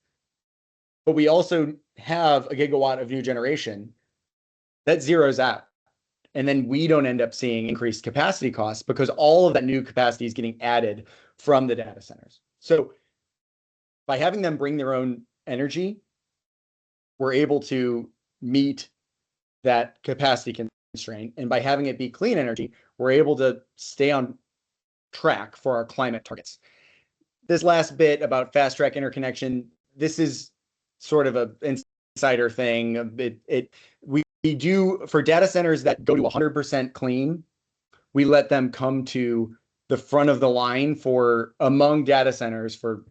but we also have a gigawatt of new generation, that zeroes out. And then we don't end up seeing increased capacity costs because all of that new capacity is getting added from the data centers. So by having them bring their own energy, we're able to meet that capacity constraint. And by having it be clean energy, we're able to stay on track for our climate targets. This last bit about fast track interconnection, this is sort of an insider thing. We do, for data centers that go to 100% clean, we let them come to the front of the line for among data centers for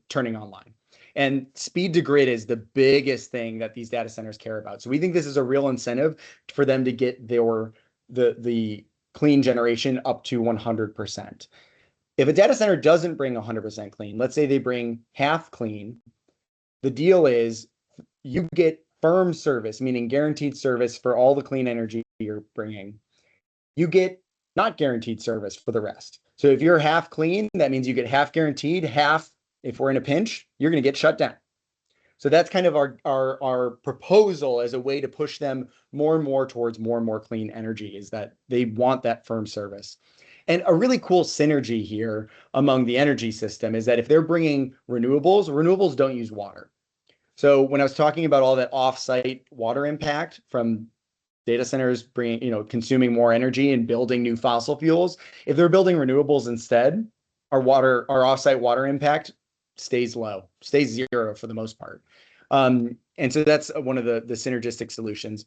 turning online. And speed to grid is the biggest thing that these data centers care about. So we think this is a real incentive for them to get the clean generation up to 100%. If a data center doesn't bring 100% clean, let's say they bring half clean, the deal is you get firm service, meaning guaranteed service for all the clean energy you're bringing. You get not guaranteed service for the rest. So if you're half clean, that means you get half guaranteed, half, if we're in a pinch, you're going to get shut down. So that's kind of our proposal as a way to push them more and more towards more and more clean energy, is that they want that firm service. And a really cool synergy here among the energy system is that if they're bringing renewables don't use water. So when I was talking about all that off-site water impact from data centers consuming more energy and building new fossil fuels, if they're building renewables instead, our off-site water impact stays low, stays zero for the most part. And so that's one of the synergistic solutions.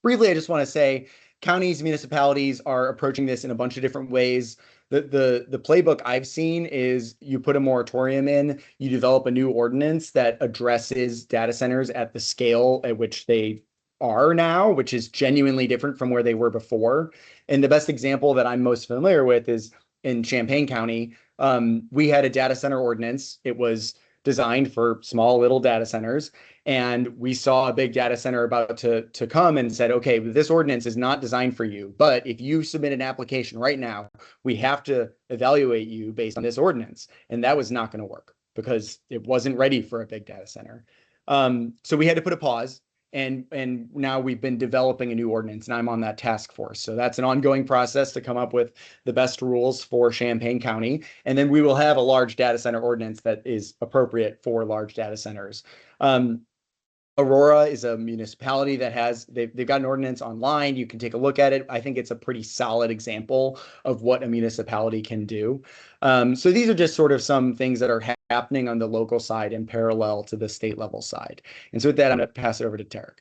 Briefly, I just want to say counties, municipalities are approaching this in a bunch of different ways. The playbook I've seen is you put a moratorium in, you develop a new ordinance that addresses data centers at the scale at which they are now, which is genuinely different from where they were before. And the best example that I'm most familiar with is in Champaign County. We had a data center ordinance. It was designed for small little data centers. And we saw a big data center about to come and said, okay, this ordinance is not designed for you, but if you submit an application right now, we have to evaluate you based on this ordinance. And that was not going to work because it wasn't ready for a big data center. So we had to put a pause. And now we've been developing a new ordinance, and I'm on that task force. So that's an ongoing process to come up with the best rules for Champaign County. And then we will have a large data center ordinance that is appropriate for large data centers. Aurora is a municipality that they've got an ordinance online. You can take a look at it. I think it's a pretty solid example of what a municipality can do. So these are just sort of some things that are happening on the local side in parallel to the state level side. And so with that, I'm going to pass it over to Tarek.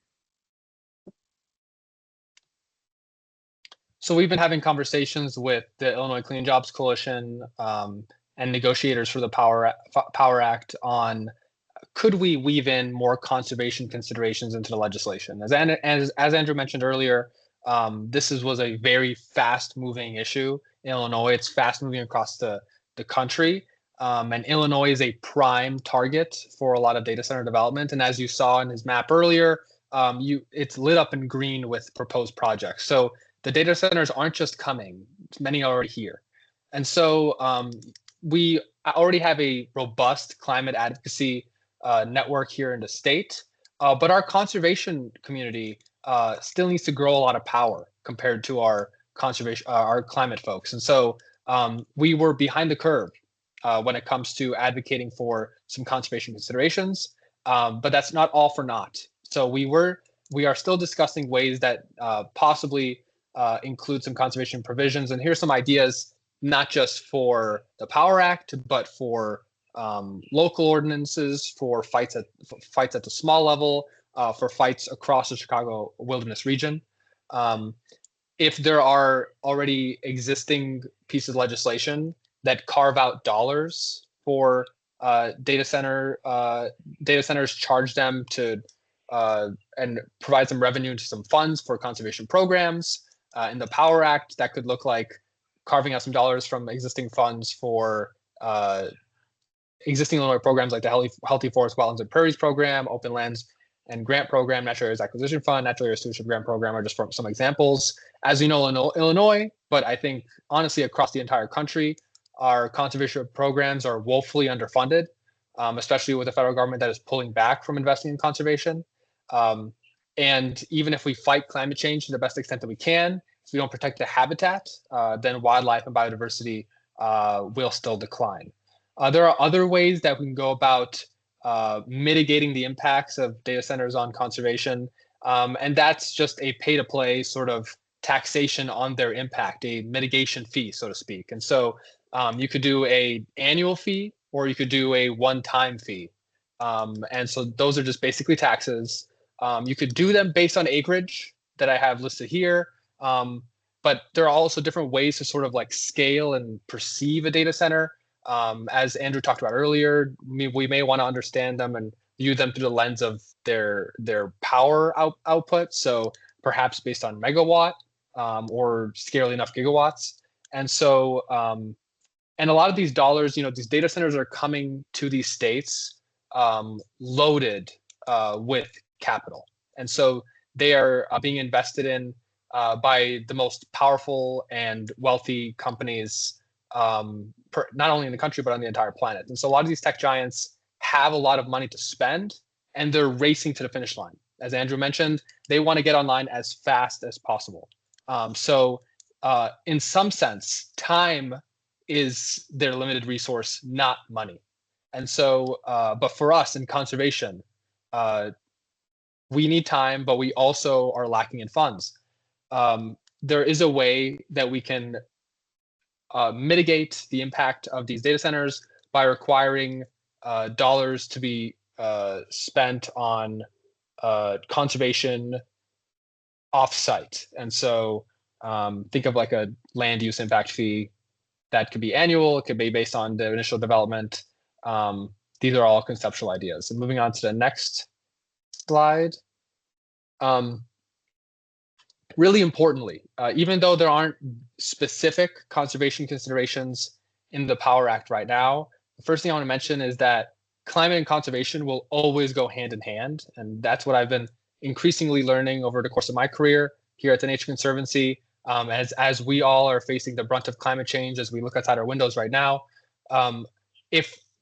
So we've been having conversations with the Illinois Clean Jobs Coalition and negotiators for the Power Act on could we weave in more conservation considerations into the legislation? As Andrew mentioned earlier, this was a very fast-moving issue in Illinois. It's fast-moving across the country. And Illinois is a prime target for a lot of data center development. And as you saw in his map earlier, it's lit up in green with proposed projects. So the data centers aren't just coming, many are already here. And so we already have a robust climate advocacy network here in the state, but our conservation community still needs to grow a lot of power compared to our conservation, our climate folks. And so we were behind the curve when it comes to advocating for some conservation considerations, but that's not all for naught. So we are still discussing ways that possibly include some conservation provisions. And here's some ideas, not just for the Power Act, but for local ordinances, for fights at the small level, for fights across the Chicago wilderness region. If there are already existing pieces of legislation that carve out dollars for data centers, charge them to and provide some revenue into some funds for conservation programs. In the Power Act, that could look like carving out some dollars from existing funds for existing Illinois programs like the Healthy Forest, Wetlands, and Prairies program, Open Lands and Grant program, Natural Areas Acquisition Fund, Natural Area Stewardship Grant program are just some examples. As you know, in Illinois, but I think honestly across the entire country, our conservation programs are woefully underfunded, especially with the federal government that is pulling back from investing in conservation. And even if we fight climate change to the best extent that we can, if we don't protect the habitat, then wildlife and biodiversity will still decline. There are other ways that we can go about mitigating the impacts of data centers on conservation. And that's just a pay-to-play sort of taxation on their impact, a mitigation fee, so to speak. And so you could do an annual fee or you could do a one-time fee. And so those are just basically taxes. You could do them based on acreage that I have listed here. But there are also different ways to sort of like scale and perceive a data center. As Andrew talked about earlier, we may want to understand them and view them through the lens of their power output. So perhaps based on megawatt or scarily enough gigawatts. And so, and a lot of these dollars, these data centers are coming to these states loaded with capital. And so they are being invested in by the most powerful and wealthy companies, not only in the country, but on the entire planet. And so a lot of these tech giants have a lot of money to spend and they're racing to the finish line. As Andrew mentioned, they want to get online as fast as possible. So in some sense, time is their limited resource, not money. And so, but for us in conservation, we need time, but we also are lacking in funds. There is a way that we can mitigate the impact of these data centers by requiring dollars to be spent on conservation offsite. And so think of like a land use impact fee that could be annual, it could be based on the initial development. These are all conceptual ideas. And moving on to the next slide. Really importantly, even though there aren't specific conservation considerations in the Power Act right now, the first thing I want to mention is that climate and conservation will always go hand in hand. And that's what I've been increasingly learning over the course of my career here at the Nature Conservancy. As we all are facing the brunt of climate change, as we look outside our windows right now,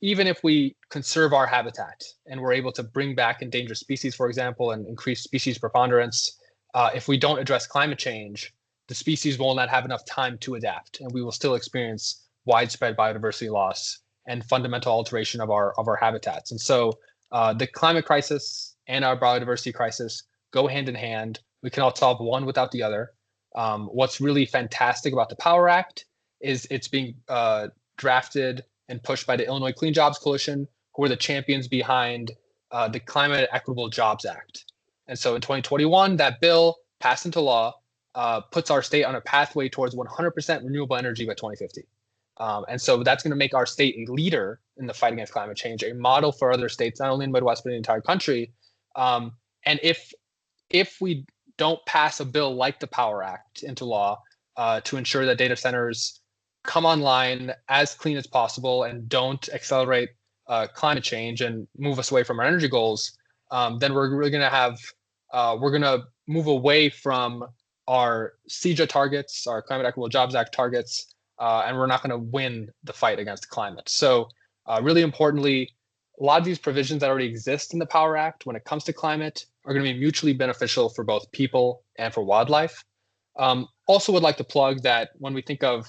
even if we conserve our habitat and we're able to bring back endangered species, for example, and increase species preponderance, if we don't address climate change, the species will not have enough time to adapt, and we will still experience widespread biodiversity loss and fundamental alteration of our habitats. And so the climate crisis and our biodiversity crisis go hand in hand. We cannot solve one without the other. What's really fantastic about the Power Act is it's being drafted and pushed by the Illinois Clean Jobs Coalition, who are the champions behind the Climate Equitable Jobs Act. And so in 2021, that bill passed into law, puts our state on a pathway towards 100% renewable energy by 2050. And so that's going to make our state a leader in the fight against climate change, a model for other states, not only in the Midwest, but in the entire country. And if we don't pass a bill like the Power Act into law to ensure that data centers come online as clean as possible and don't accelerate climate change and move us away from our energy goals, then we're really going to have, we're going to move away from our CEJA targets, our Climate Equitable Jobs Act targets, and we're not going to win the fight against climate. So really importantly, a lot of these provisions that already exist in the Power Act when it comes to climate are going to be mutually beneficial for both people and for wildlife. Also would like to plug that when we think of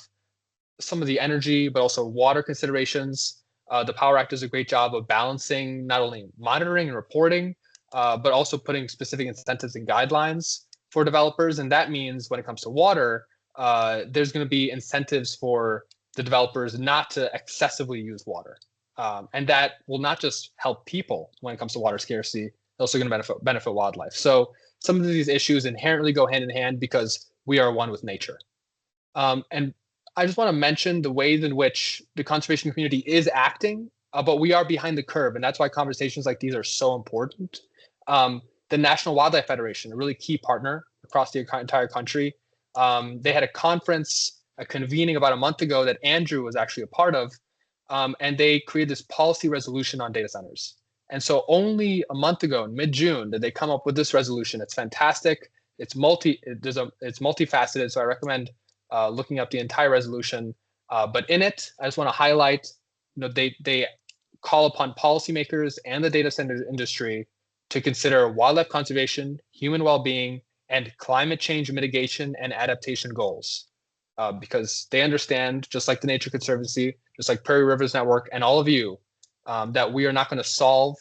some of the energy, but also water considerations, the Power Act does a great job of balancing not only monitoring and reporting, but also putting specific incentives and guidelines for developers. And that means when it comes to water, there's going to be incentives for the developers not to excessively use water. And that will not just help people when it comes to water scarcity, it's also going to benefit wildlife. So some of these issues inherently go hand in hand because we are one with nature. And I just want to mention the ways in which the conservation community is acting, but we are behind the curve. And that's why conversations like these are so important. The National Wildlife Federation, a really key partner across the entire country, they had a conference, a convening about a month ago that Andrew was actually a part of, and they created this policy resolution on data centers. And so only a month ago, in mid-June, did they come up with this resolution. It's fantastic. It's multifaceted, so I recommend looking up the entire resolution. But in it, I just want to highlight, they call upon policymakers and the data center industry to consider wildlife conservation, human well-being, and climate change mitigation and adaptation goals. Because they understand, just like the Nature Conservancy, just like Prairie Rivers Network, and all of you, that we are not going to solve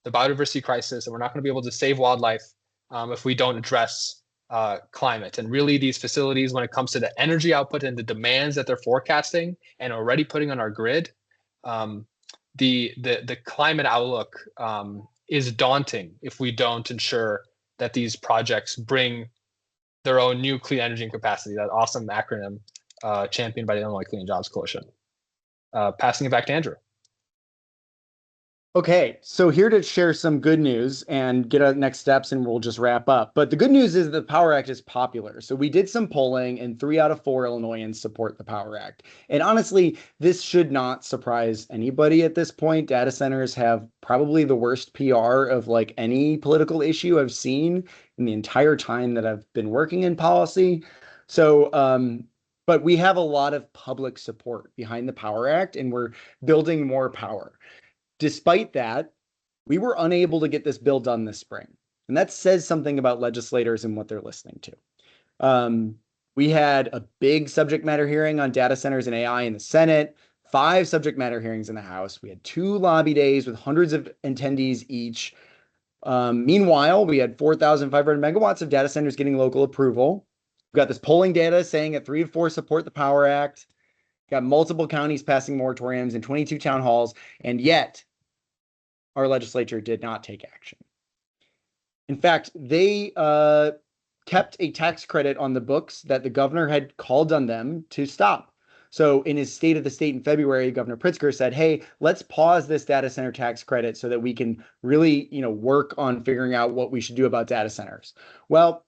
the biodiversity crisis, and we're not going to be able to save wildlife if we don't address climate. And really, these facilities, when it comes to the energy output and the demands that they're forecasting and already putting on our grid, the climate outlook is daunting if we don't ensure that these projects bring their own new clean energy and capacity, that awesome acronym championed by the Illinois Clean Jobs Coalition. Passing it back to Andrew. Okay, so here to share some good news and get our next steps, and we'll just wrap up. But the good news is the Power Act is popular. So we did some polling, and 3 out of 4 Illinoisans support the Power Act. And honestly, this should not surprise anybody at this point. Data centers have probably the worst PR of like any political issue I've seen in the entire time that I've been working in policy. So, but we have a lot of public support behind the Power Act, and we're building more power. Despite that, we were unable to get this bill done this spring. And that says something about legislators and what they're listening to. We had a big subject matter hearing on data centers and AI in the Senate, 5 subject matter hearings in the House. We had 2 lobby days with hundreds of attendees each. Meanwhile, we had 4,500 megawatts of data centers getting local approval. We've got this polling data saying that 3 of 4 support the Power Act. Got multiple counties passing moratoriums and 22 town halls, and yet our legislature did not take action. In fact, they kept a tax credit on the books that the governor had called on them to stop. So in his State of the State in February, Governor Pritzker said, hey, let's pause this data center tax credit so that we can really, work on figuring out what we should do about data centers. Well,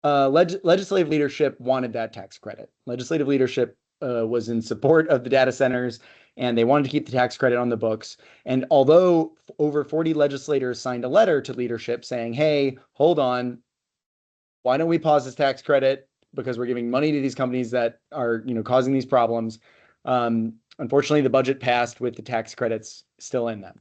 legislative leadership wanted that tax credit. Legislative leadership was in support of the data centers, and they wanted to keep the tax credit on the books. And although over 40 legislators signed a letter to leadership saying, hey, hold on, why don't we pause this tax credit because we're giving money to these companies that are causing these problems. Unfortunately, the budget passed with the tax credits still in them.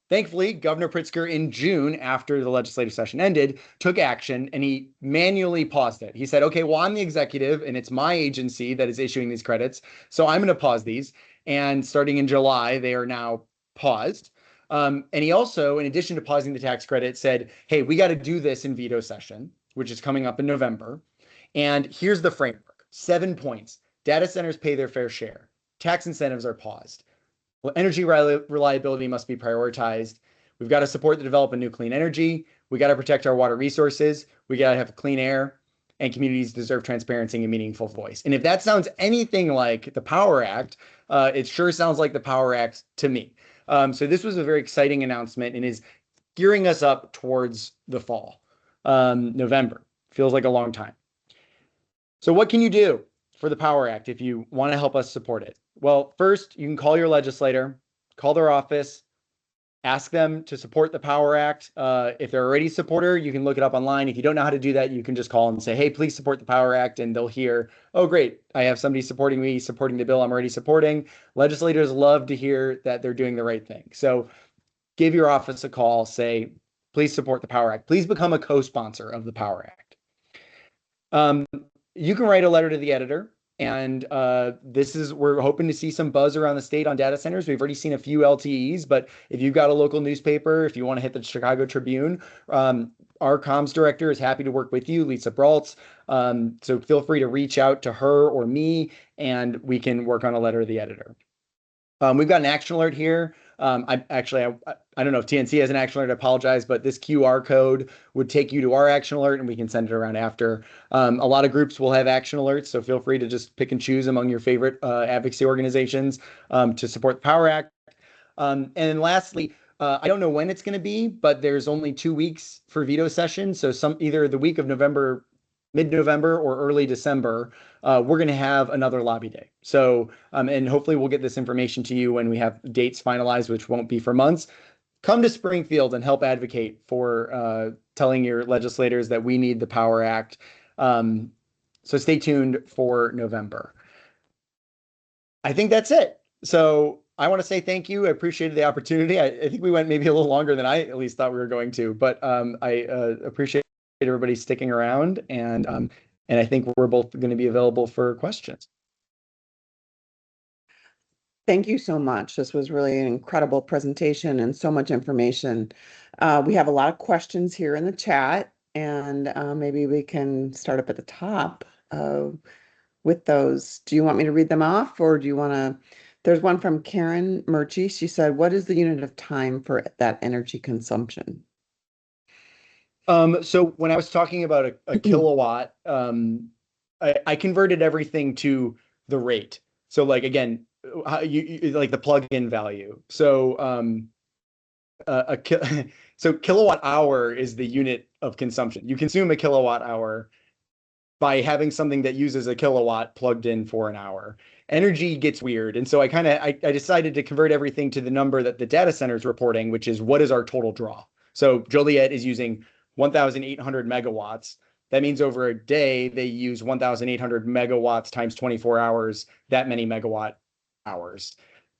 Thankfully, Governor Pritzker in June, after the legislative session ended, took action, and he manually paused it. He said, okay, well, I'm the executive and it's my agency that is issuing these credits, so I'm going to pause these. And starting in July, they are now paused. And he also, in addition to pausing the tax credit, said, hey, we got to do this in veto session, which is coming up in November. And here's the framework. 7 points. Data centers pay their fair share. Tax incentives are paused. Well, energy reliability must be prioritized. We've got to support the development of new clean energy. We got to protect our water resources. We got to have clean air, and communities deserve transparency and meaningful voice. And if that sounds anything like the Power Act, it sure sounds like the Power Act to me. So this was a very exciting announcement and is gearing us up towards the fall. November feels like a long time. So what can you do for the Power Act if you want to help us support it? Well, first, you can call your legislator, call their office, ask them to support the Power Act. If they're already a supporter, you can look it up online. If you don't know how to do that, you can just call and say, hey, please support the Power Act. And they'll hear, oh, great, I have somebody supporting me, supporting the bill I'm already supporting. Legislators love to hear that they're doing the right thing. So give your office a call, say, please support the Power Act. Please become a co-sponsor of the Power Act. You can write a letter to the editor. And we're hoping to see some buzz around the state on data centers. We've already seen a few LTEs, but if you've got a local newspaper, if you want to hit the Chicago Tribune, our comms director is happy to work with you, Lisa Braltz. So feel free to reach out to her or me, and we can work on a letter to the editor. We've got an action alert here. I don't know if TNC has an action alert, I apologize, but this QR code would take you to our action alert and we can send it around after. A lot of groups will have action alerts, so feel free to just pick and choose among your favorite advocacy organizations to support the Power Act. And then lastly, I don't know when it's going to be, but there's only 2 weeks for veto session. So either the week of November, mid-November or early December, we're going to have another lobby day. So, and hopefully we'll get this information to you when we have dates finalized, which won't be for months. Come to Springfield and help advocate for telling your legislators that we need the Power Act. So stay tuned for November. I think that's it. So I want to say thank you. I appreciated the opportunity. I think we went maybe a little longer than I at least thought we were going to, but I appreciate everybody sticking around, and I think we're both going to be available for questions. Thank you so much. This was really an incredible presentation and so much information. We have a lot of questions here in the chat, and maybe we can start up at the top with those. Do you want me to read them off, or do you want to? There's one from Karen Murchie. She said, what is the unit of time for that energy consumption? So when I was talking about a kilowatt, I converted everything to the rate. So like, again, you like the plug-in value. So so kilowatt hour is the unit of consumption. You consume a kilowatt hour by having something that uses a kilowatt plugged in for an hour. Energy gets weird. And so I decided to convert everything to the number that the data center is reporting, which is what is our total draw. So Joliet is using 1,800 megawatts. That means over a day, they use 1,800 megawatts times 24 hours, that many megawatt hours.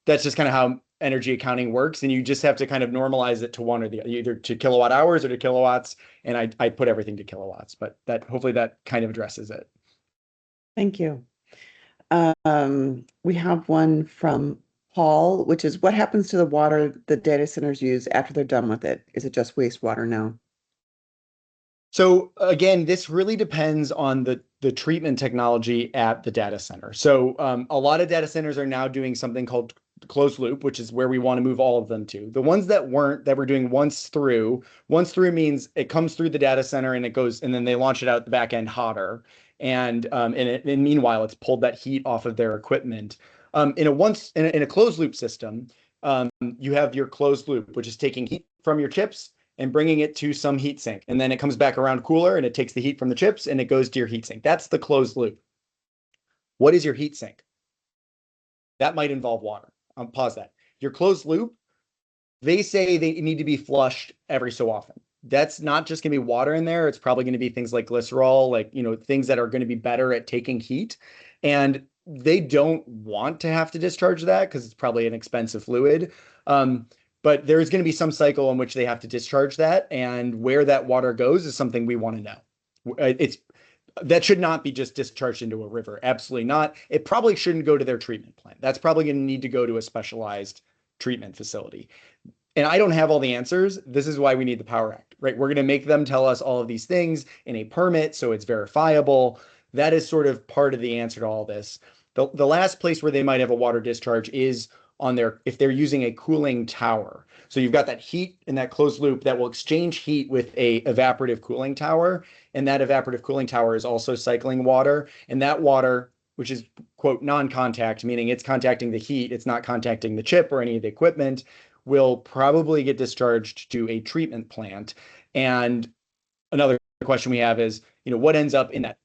That's just kind of how energy accounting works. And you just have to kind of normalize it to one or the other, either to kilowatt hours or to kilowatts. And I put everything to kilowatts, but hopefully that kind of addresses it. Thank you. We have one from Paul, which is what happens to the water the data centers use after they're done with it? Is it just wastewater now? So again, this really depends on the treatment technology at the data center. So a lot of data centers are now doing something called closed loop, which is where we want to move all of them to. The ones that weren't, that we're doing once through means it comes through the data center and it goes, and then they launch it out the back end hotter. And meanwhile, it's pulled that heat off of their equipment. In a closed loop system, you have your closed loop, which is taking heat from your chips and bringing it to some heat sink. And then it comes back around cooler and it takes the heat from the chips and it goes to your heat sink. That's the closed loop. What is your heat sink? That might involve water. Pause that. Your closed loop, they say they need to be flushed every so often. That's not just going to be water in there. It's probably going to be things like glycerol, like, you know, things that are going to be better at taking heat. And they don't want to have to discharge that because it's probably an expensive fluid. But there's going to be some cycle in which they have to discharge that. And where that water goes is something we want to know. That should not be just discharged into a river. Absolutely not. It probably shouldn't go to their treatment plant. That's probably going to need to go to a specialized treatment facility. And I don't have all the answers. This is why we need the Power Act, right? We're going to make them tell us all of these things in a permit so it's verifiable. That is sort of part of the answer to all this. The last place where they might have a water discharge is on if they're using a cooling tower. So you've got that heat in that closed loop that will exchange heat with a evaporative cooling tower. And that evaporative cooling tower is also cycling water. And that water, which is, quote, non-contact, meaning it's contacting the heat, it's not contacting the chip or any of the equipment, will probably get discharged to a treatment plant. And another question we have is, you know, what ends up in that?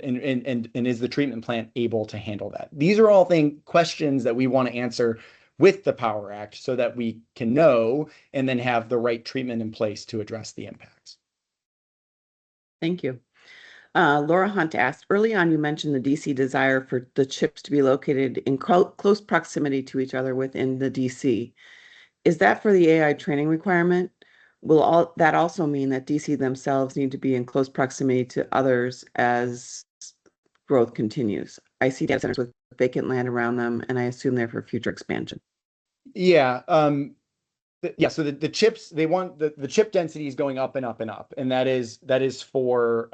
And is the treatment plant able to handle that? These are all questions that we want to answer with the Power Act so that we can know and then have the right treatment in place to address the impacts. Thank you. Laura Hunt asked, early on you mentioned the DC desire for the chips to be located in close proximity to each other within the DC. Is that for the AI training requirement, Will all that also mean that DC themselves need to be in close proximity to others as growth continues? I see data centers with vacant land around them, and I assume they're for future expansion. Yeah. So the chips, they want the chip density is going up and up and up, and that is for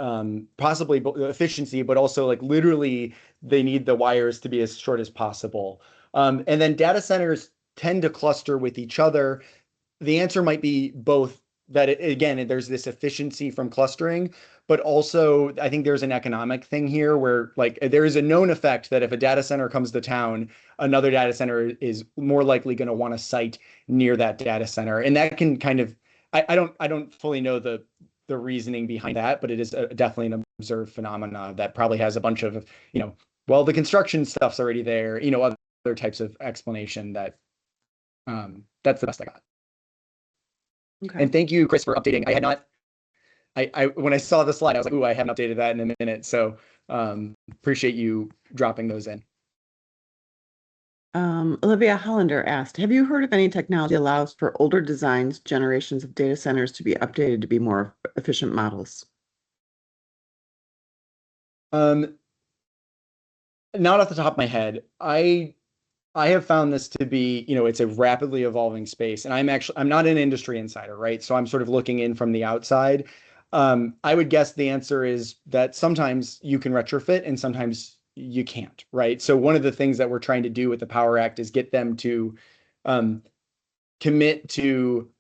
possibly efficiency, but also like literally they need the wires to be as short as possible. And then data centers tend to cluster with each other. The answer might be both, that again, there's this efficiency from clustering, but also I think there's an economic thing here where like there is a known effect that if a data center comes to town, another data center is more likely going to want to site near that data center. And that can kind of, I don't fully know the reasoning behind that, but it is definitely an observed phenomena that probably has a bunch of, well, the construction stuff's already there, other types of explanation that that's the best I got. Okay. And thank you, Chris, for updating. I had not, I when I saw the slide, I was like, ooh, I haven't updated that in a minute. So appreciate you dropping those in. Olivia Hollander asked, have you heard of any technology allows for older designs, generations of data centers to be updated to be more efficient models? Not off the top of my head. I have found this to be, it's a rapidly evolving space, and I'm not an industry insider, right? So I'm sort of looking in from the outside. I would guess the answer is that sometimes you can retrofit and sometimes you can't, right? So one of the things that we're trying to do with the Power Act is get them to commit to,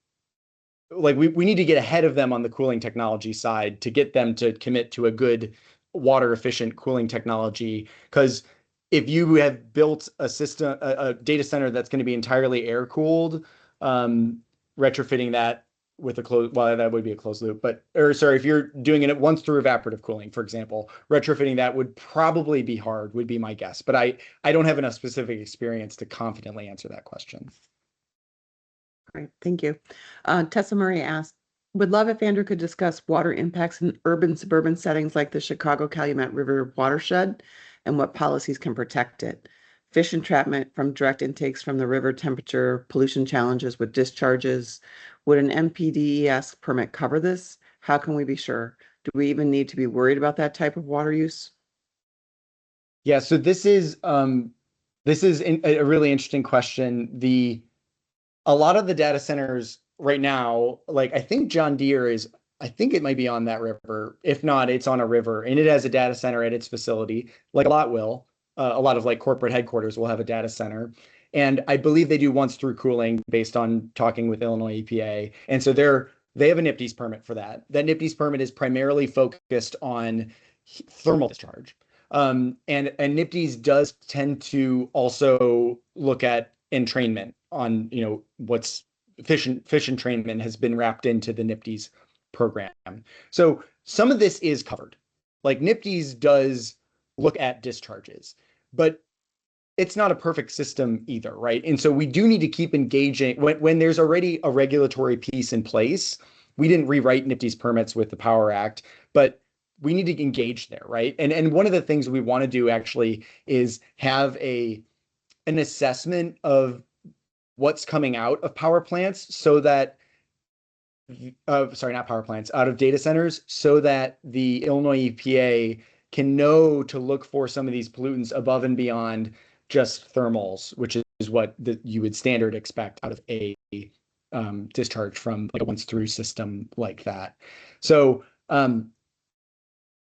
like, we need to get ahead of them on the cooling technology side to get them to commit to a good water efficient cooling technology. Because if you have built a system, a data center that's going to be entirely air cooled, retrofitting that with a closed, well, that would be a closed loop, if you're doing it once through evaporative cooling, for example, retrofitting that would probably be hard, would be my guess. But I don't have enough specific experience to confidently answer that question. Great, thank you. Tessa Murray asked, would love if Andrew could discuss water impacts in urban suburban settings like the Chicago-Calumet River watershed and what policies can protect it. Fish entrapment from direct intakes from the river, temperature, pollution challenges with discharges. Would an MPDES permit cover this? How can we be sure? Do we even need to be worried about that type of water use? Yeah, so this is a really interesting question. A lot of the data centers right now, like I think John Deere I think it might be on that river. If not, it's on a river and it has a data center at its facility, like a lot will. A lot of like corporate headquarters will have a data center. And I believe they do once through cooling based on talking with Illinois EPA. And so they have a NPDES permit for that. That NPDES permit is primarily focused on thermal discharge. And NPDES does tend to also look at entrainment on, what's fish entrainment has been wrapped into the NPDES program. So some of this is covered. Like NPDES does look at discharges, but it's not a perfect system either, right? And so we do need to keep engaging when there's already a regulatory piece in place. We didn't rewrite NPDES permits with the Power Act, but we need to engage there, right? And one of the things we want to do actually is have an assessment of what's coming out of power plants so that not power plants, out of data centers, so that the Illinois EPA can know to look for some of these pollutants above and beyond just thermals, which is what you would standard expect out of a discharge from like a once through system like that. So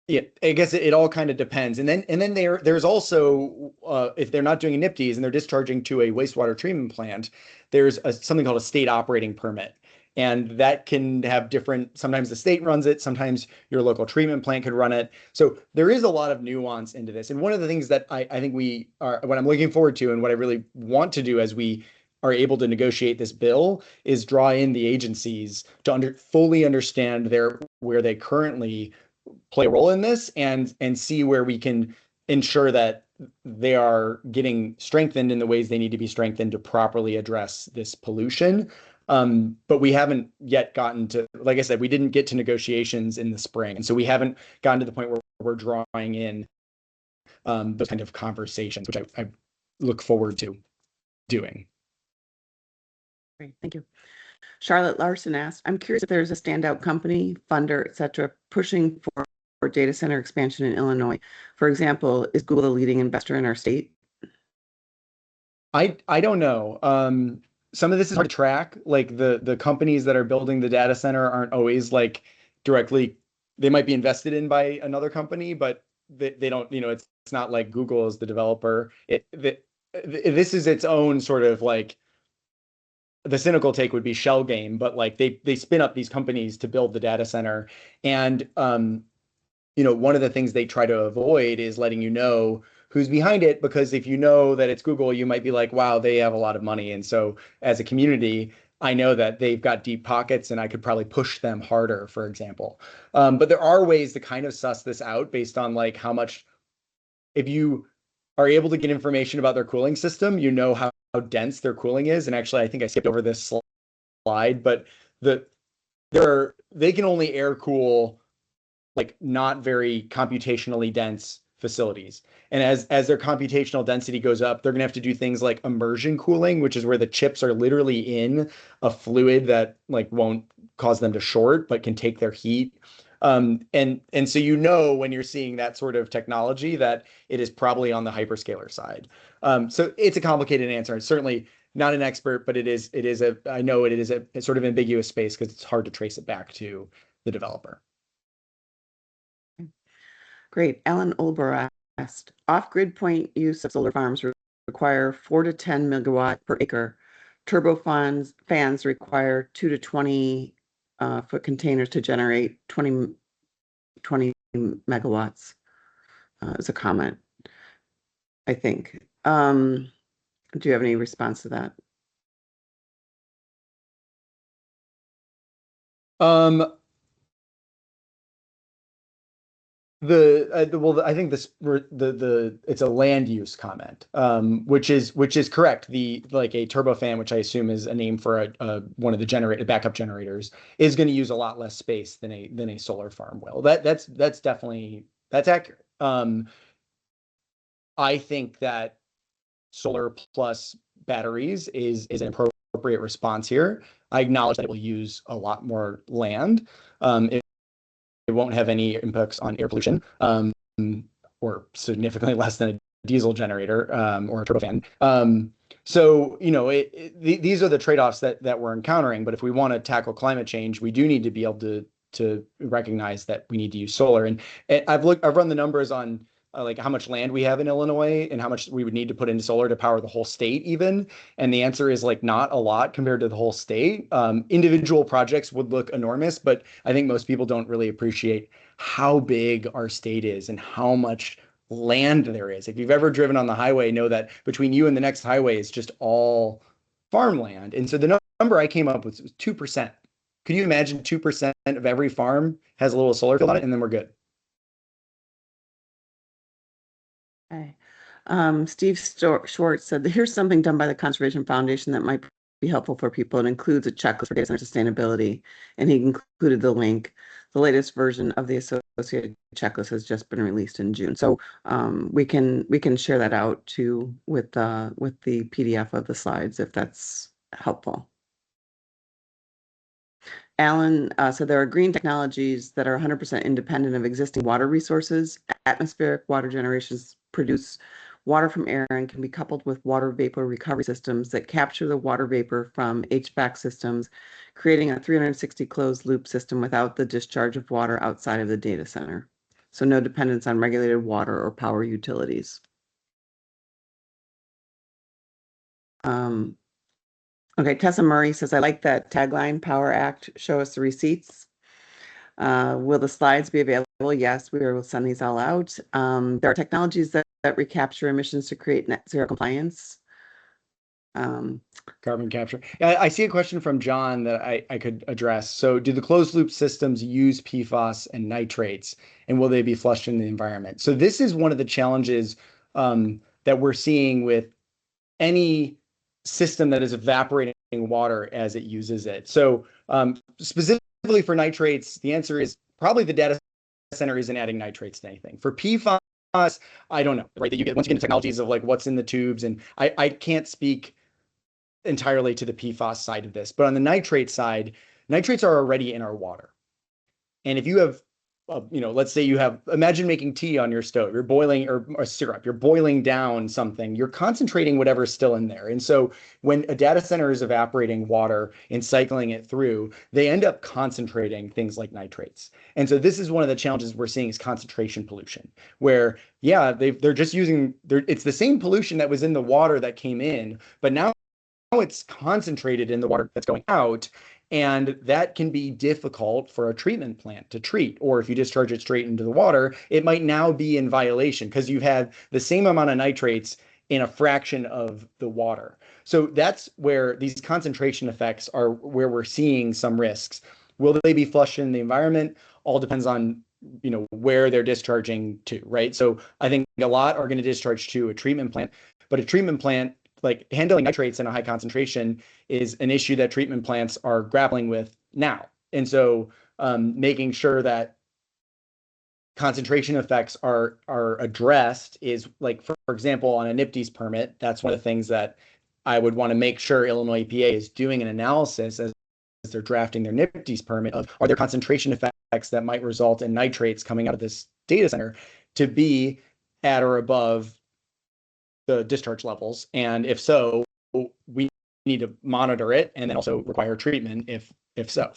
yeah, I guess it all kind of depends. And then there's also if they're not doing a NPDES and they're discharging to a wastewater treatment plant, there's something called a state operating permit. And that can have different, sometimes the state runs it, sometimes your local treatment plant could run it. So there is a lot of nuance into this. And one of the things that I think what I'm looking forward to and what I really want to do as we are able to negotiate this bill is draw in the agencies to fully understand where they currently play a role in this and see where we can ensure that they are getting strengthened in the ways they need to be strengthened to properly address this pollution. But we haven't yet gotten to, like I said, we didn't get to negotiations in the spring. And so we haven't gotten to the point where we're drawing in those kind of conversations, which I look forward to doing. Great, thank you. Charlotte Larson asked, I'm curious if there's a standout company, funder, et cetera, pushing for data center expansion in Illinois. For example, is Google the leading investor in our state? I don't know. Some of this is hard to track. Like the companies that are building the data center aren't always like directly, they might be invested in by another company, but they don't, it's not like Google is the developer. This is its own sort of like, the cynical take would be shell game, but like they spin up these companies to build the data center. And one of the things they try to avoid is letting you know who's behind it, because if you know that it's Google, you might be like, wow, they have a lot of money. And so as a community, I know that they've got deep pockets and I could probably push them harder, for example. But there are ways to kind of suss this out based on like how much, if you are able to get information about their cooling system, you know how dense their cooling is. And actually, I think I skipped over this slide, but they can only air cool like not very computationally dense facilities. And as their computational density goes up, they're going to have to do things like immersion cooling, which is where the chips are literally in a fluid that like won't cause them to short, but can take their heat. And so when you're seeing that sort of technology that it is probably on the hyperscaler side. So it's a complicated answer. It's certainly not an expert, but I know it is a sort of ambiguous space because it's hard to trace it back to the developer. Great. Alan Olber asked, off-grid point use of solar farms require 4 to 10 megawatt per acre. Turbofans fans require 2 to 20 foot containers to generate 20 megawatts. As a comment, I think. Do you have any response to that? I think it's a land use comment, which is correct. Like a turbofan, which I assume is a name for one of the backup generators, is going to use a lot less space than a solar farm will. That's definitely accurate. I think that solar plus batteries is an appropriate response here. I acknowledge that it will use a lot more land. It won't have any impacts on air pollution, or significantly less than a diesel generator or a turbofan. So these are the trade-offs that we're encountering. But if we want to tackle climate change, we do need to be able to recognize that we need to use solar. And I've run the numbers on like how much land we have in Illinois and how much we would need to put into solar to power the whole state even. And the answer is like not a lot compared to the whole state. Individual projects would look enormous, but I think most people don't really appreciate how big our state is and how much land there is. If you've ever driven on the highway, know that between you and the next highway is just all farmland. And so the number I came up with was 2%. Could you imagine 2% of every farm has a little solar field on it, and then we're good? Okay. Steve Schwartz said, here's something done by the Conservation Foundation that might be helpful for people. It includes a checklist for data center sustainability, and he included the link. The latest version of the associated checklist has just been released in June. So we can share that out too with the PDF of the slides if that's helpful. Alan said there are green technologies that are 100% independent of existing water resources. Atmospheric water generations produce water from air and can be coupled with water vapor recovery systems that capture the water vapor from HVAC systems, creating a 360 closed loop system without the discharge of water outside of the data center. So no dependence on regulated water or power utilities. Okay, Tessa Murray says, I like that tagline, Power Act, show us the receipts. Will the slides be available? Yes, we will send these all out. There are technologies that recapture emissions to create net zero compliance. Carbon capture. I see a question from John that I could address. So do the closed loop systems use PFAS and nitrates, and will they be flushed in the environment? So this is one of the challenges that we're seeing with any system that is evaporating water as it uses it. So specifically for nitrates, the answer is probably the data center isn't adding nitrates to anything. For PFAS, I don't know, right? That you get once you get into technologies of like what's in the tubes, and I can't speak entirely to the PFAS side of this. But on the nitrate side, nitrates are already in our water. And if you have, let's say you have, imagine making tea on your stove, you're boiling or syrup, you're boiling down something, you're concentrating whatever's still in there. And so when a data center is evaporating water and cycling it through, they end up concentrating things like nitrates. And so this is one of the challenges we're seeing is concentration pollution, where, yeah, they're just using, it's the same pollution that was in the water that came in, but now it's concentrated in the water that's going out. And that can be difficult for a treatment plant to treat. Or if you discharge it straight into the water, it might now be in violation because you've had the same amount of nitrates in a fraction of the water. So that's where these concentration effects are, where we're seeing some risks. Will they be flushed in the environment? All depends on where they're discharging to, right? So I think a lot are going to discharge to a treatment plant, but a treatment plant, like handling nitrates in a high concentration, is an issue that treatment plants are grappling with now. And so making sure that concentration effects are addressed is, like, for example, on a NPDES permit, that's one of the things that I would want to make sure Illinois EPA is doing an analysis as they're drafting their NPDES permit of, are there concentration effects that might result in nitrates coming out of this data center to be at or above the discharge levels, and if so, we need to monitor it and then also require treatment if so.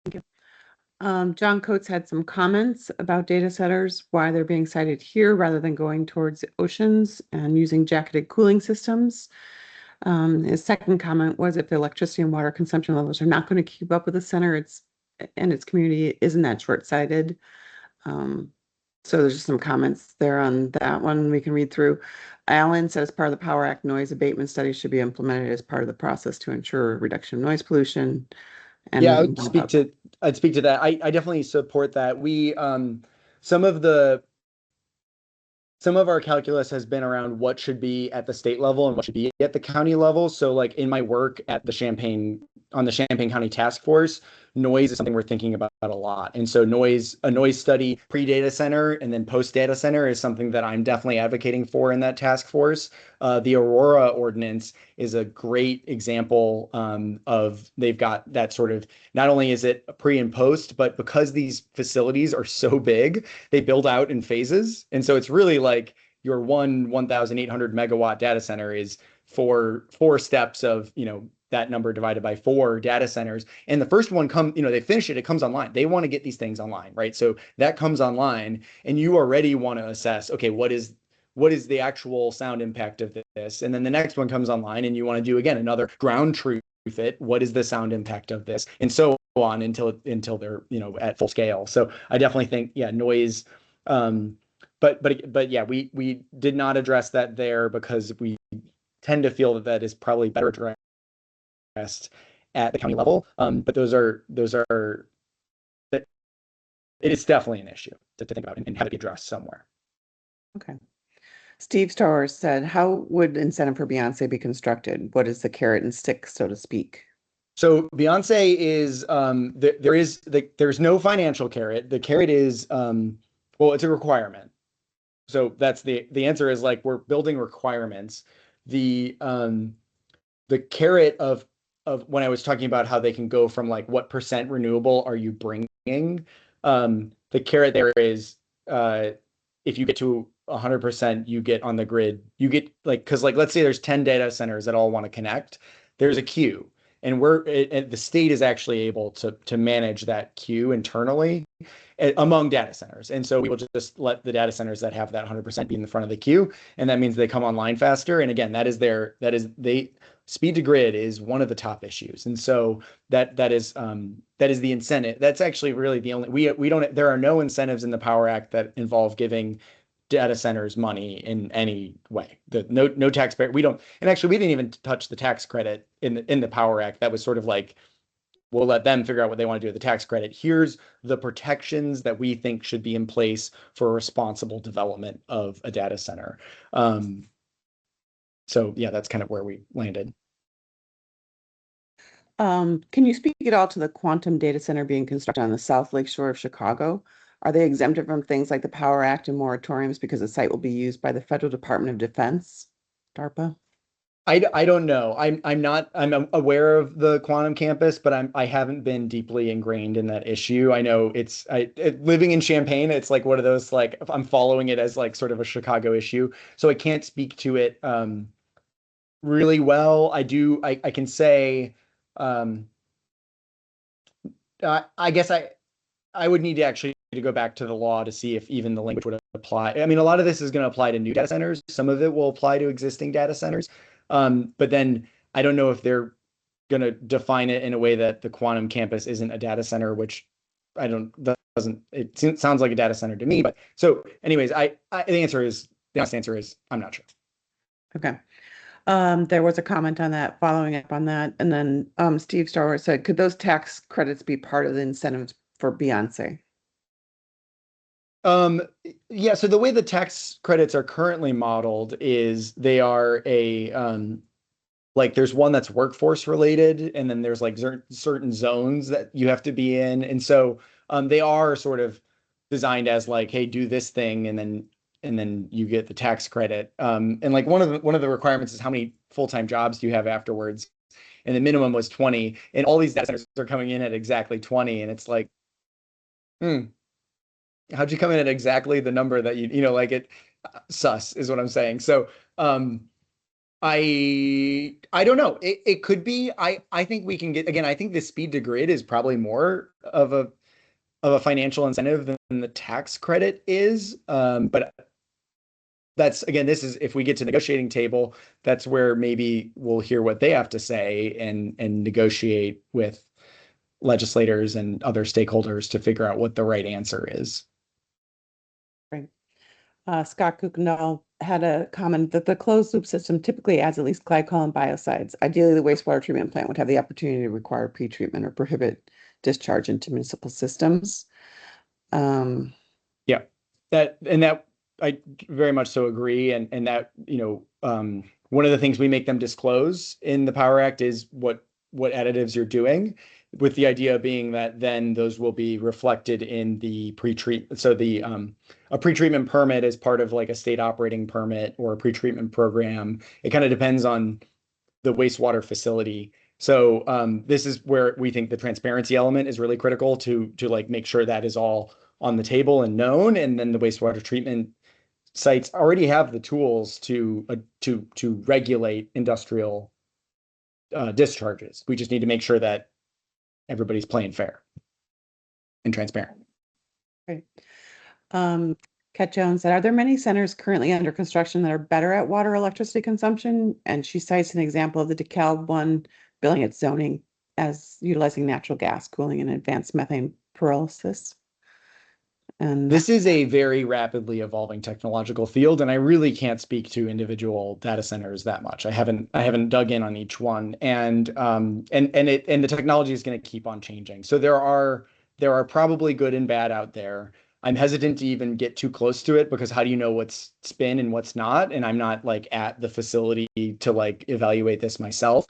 Thank you. John Coates had some comments about data centers, why they're being sited here rather than going towards oceans and using jacketed cooling systems. His second comment was, if the electricity and water consumption levels are not going to keep up with the center, and its community isn't that short-sighted. So there's just some comments there on that one we can read through. Alan says part of the Power Act noise abatement study should be implemented as part of the process to ensure reduction of noise pollution. And yeah, I'd speak to that. I definitely support that. We some of our calculus has been around what should be at the state level and what should be at the county level. So like in my work at the Champaign County Task Force, noise is something we're thinking about a lot. And so a noise study pre-data center and then post-data center is something that I'm definitely advocating for in that task force. The Aurora ordinance is a great example of, they've got that sort of, not only is it pre and post, but because these facilities are so big, they build out in phases. And so it's really like your 1,800 megawatt data center is four steps of, that number divided by 4 data centers. And the first one they finish it comes online. They want to get these things online, right? So that comes online and you already want to assess, okay, what is the actual sound impact of this? And then the next one comes online and you want to do, again, another ground truth it. What is the sound impact of this? And so on until they're, at full scale. So I definitely think, yeah, noise, but yeah, we did not address that there because we tend to feel that is probably better addressed at the county level. But it is definitely an issue to think about and have it be addressed somewhere. Okay. Steve Starr said, how would incentive for Beyonce be constructed? What is the carrot and stick, so to speak? So Beyonce is there's no financial carrot. The carrot is it's a requirement. So that's the answer is, like, we're building requirements. The carrot of when I was talking about how they can go from, like, what percent renewable are you bringing? The carrot there is if you get to 100%, you get on the grid. You get, like, because, like, let's say there's 10 data centers that all want to connect. There's a queue, and the state is actually able to manage that queue internally among data centers. And so we will just let the data centers that have that 100% be in the front of the queue, and that means they come online faster. And again, speed to grid is one of the top issues. And so that is the incentive. That's actually really the only, there are no incentives in the Power Act that involve giving data centers money in any way. No taxpayer, and actually we didn't even touch the tax credit in the Power Act. That was sort of like, we'll let them figure out what they want to do with the tax credit. Here's the protections that we think should be in place for responsible development of a data center. So yeah, that's kind of where we landed. Can you speak at all to the quantum data center being constructed on the South Lake Shore of Chicago? Are they exempted from things like the Power Act and moratoriums because the site will be used by the Federal Department of Defense? DARPA? I don't know. I'm aware of the quantum campus, but I haven't been deeply ingrained in that issue. I know living in Champaign, it's like one of those, like, I'm following it as like sort of a Chicago issue. So I can't speak to it really well. I can say I guess I would need to actually to go back to the law to see if even the language would apply. I mean, a lot of this is going to apply to new data centers. Some of it will apply to existing data centers. But then I don't know if they're going to define it in a way that the quantum campus isn't a data center, which it sounds like a data center to me. But so anyways, the honest answer is I'm not sure. Okay. There was a comment on that, following up on that. And then Steve Starward said, could those tax credits be part of the incentives for Beyonce? Yeah, so the way the tax credits are currently modeled is they are like there's one that's workforce related, and then there's like certain zones that you have to be in. And so they are sort of designed as like, hey, do this thing, and then you get the tax credit. And like one of the requirements is how many full-time jobs do you have afterwards? And the minimum was 20, and all these data centers are coming in at exactly 20, and it's like, how'd you come in at exactly the number that you know, like sus is what I'm saying. So I don't know. It could be. I think we can get, again, I think the speed to grid is probably more of a financial incentive than the tax credit is. But that's, again, this is, if we get to negotiating table, that's where maybe we'll hear what they have to say and negotiate with legislators and other stakeholders to figure out what the right answer is. Right. Scott Kukendall had a comment that the closed loop system typically adds at least glycol and biocides. Ideally, the wastewater treatment plant would have the opportunity to require pretreatment or prohibit discharge into municipal systems. Yeah, that I very much so agree. And that, one of the things we make them disclose in the Power Act is what additives you're doing, with the idea being that then those will be reflected in the pretreatment. So a pretreatment permit is part of like a state operating permit or a pretreatment program. It kind of depends on the wastewater facility. So this is where we think the transparency element is really critical to like make sure that is all on the table and known. And then the wastewater treatment sites already have the tools to regulate industrial discharges. We just need to make sure that everybody's playing fair and transparent. Right. Kat Jones said, are there many centers currently under construction that are better at water electricity consumption? And she cites an example of the DeKalb one billing its zoning as utilizing natural gas cooling and advanced methane pyrolysis. And this is a very rapidly evolving technological field, and I really can't speak to individual data centers that much. I haven't dug in on each one, and the technology is going to keep on changing. So there are probably good and bad out there. I'm hesitant to even get too close to it because how do you know what's spin and what's not? And I'm not like at the facility to like evaluate this myself.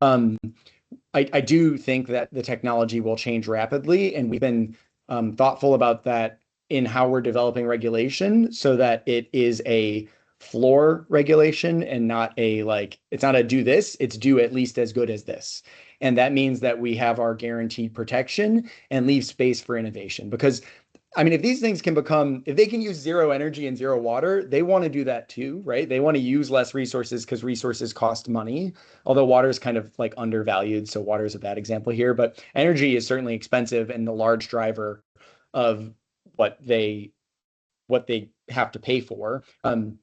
I do think that the technology will change rapidly, and we've been thoughtful about that in how we're developing regulation so that it is a floor regulation and not a like, it's not a do this, it's do at least as good as this. And that means that we have our guaranteed protection and leave space for innovation. Because I mean, if these things can if they can use zero energy and zero water, they want to do that too, right? They want to use less resources because resources cost money, although water is kind of like undervalued. So water is a bad example here, but energy is certainly expensive and the large driver of what they have to pay for. And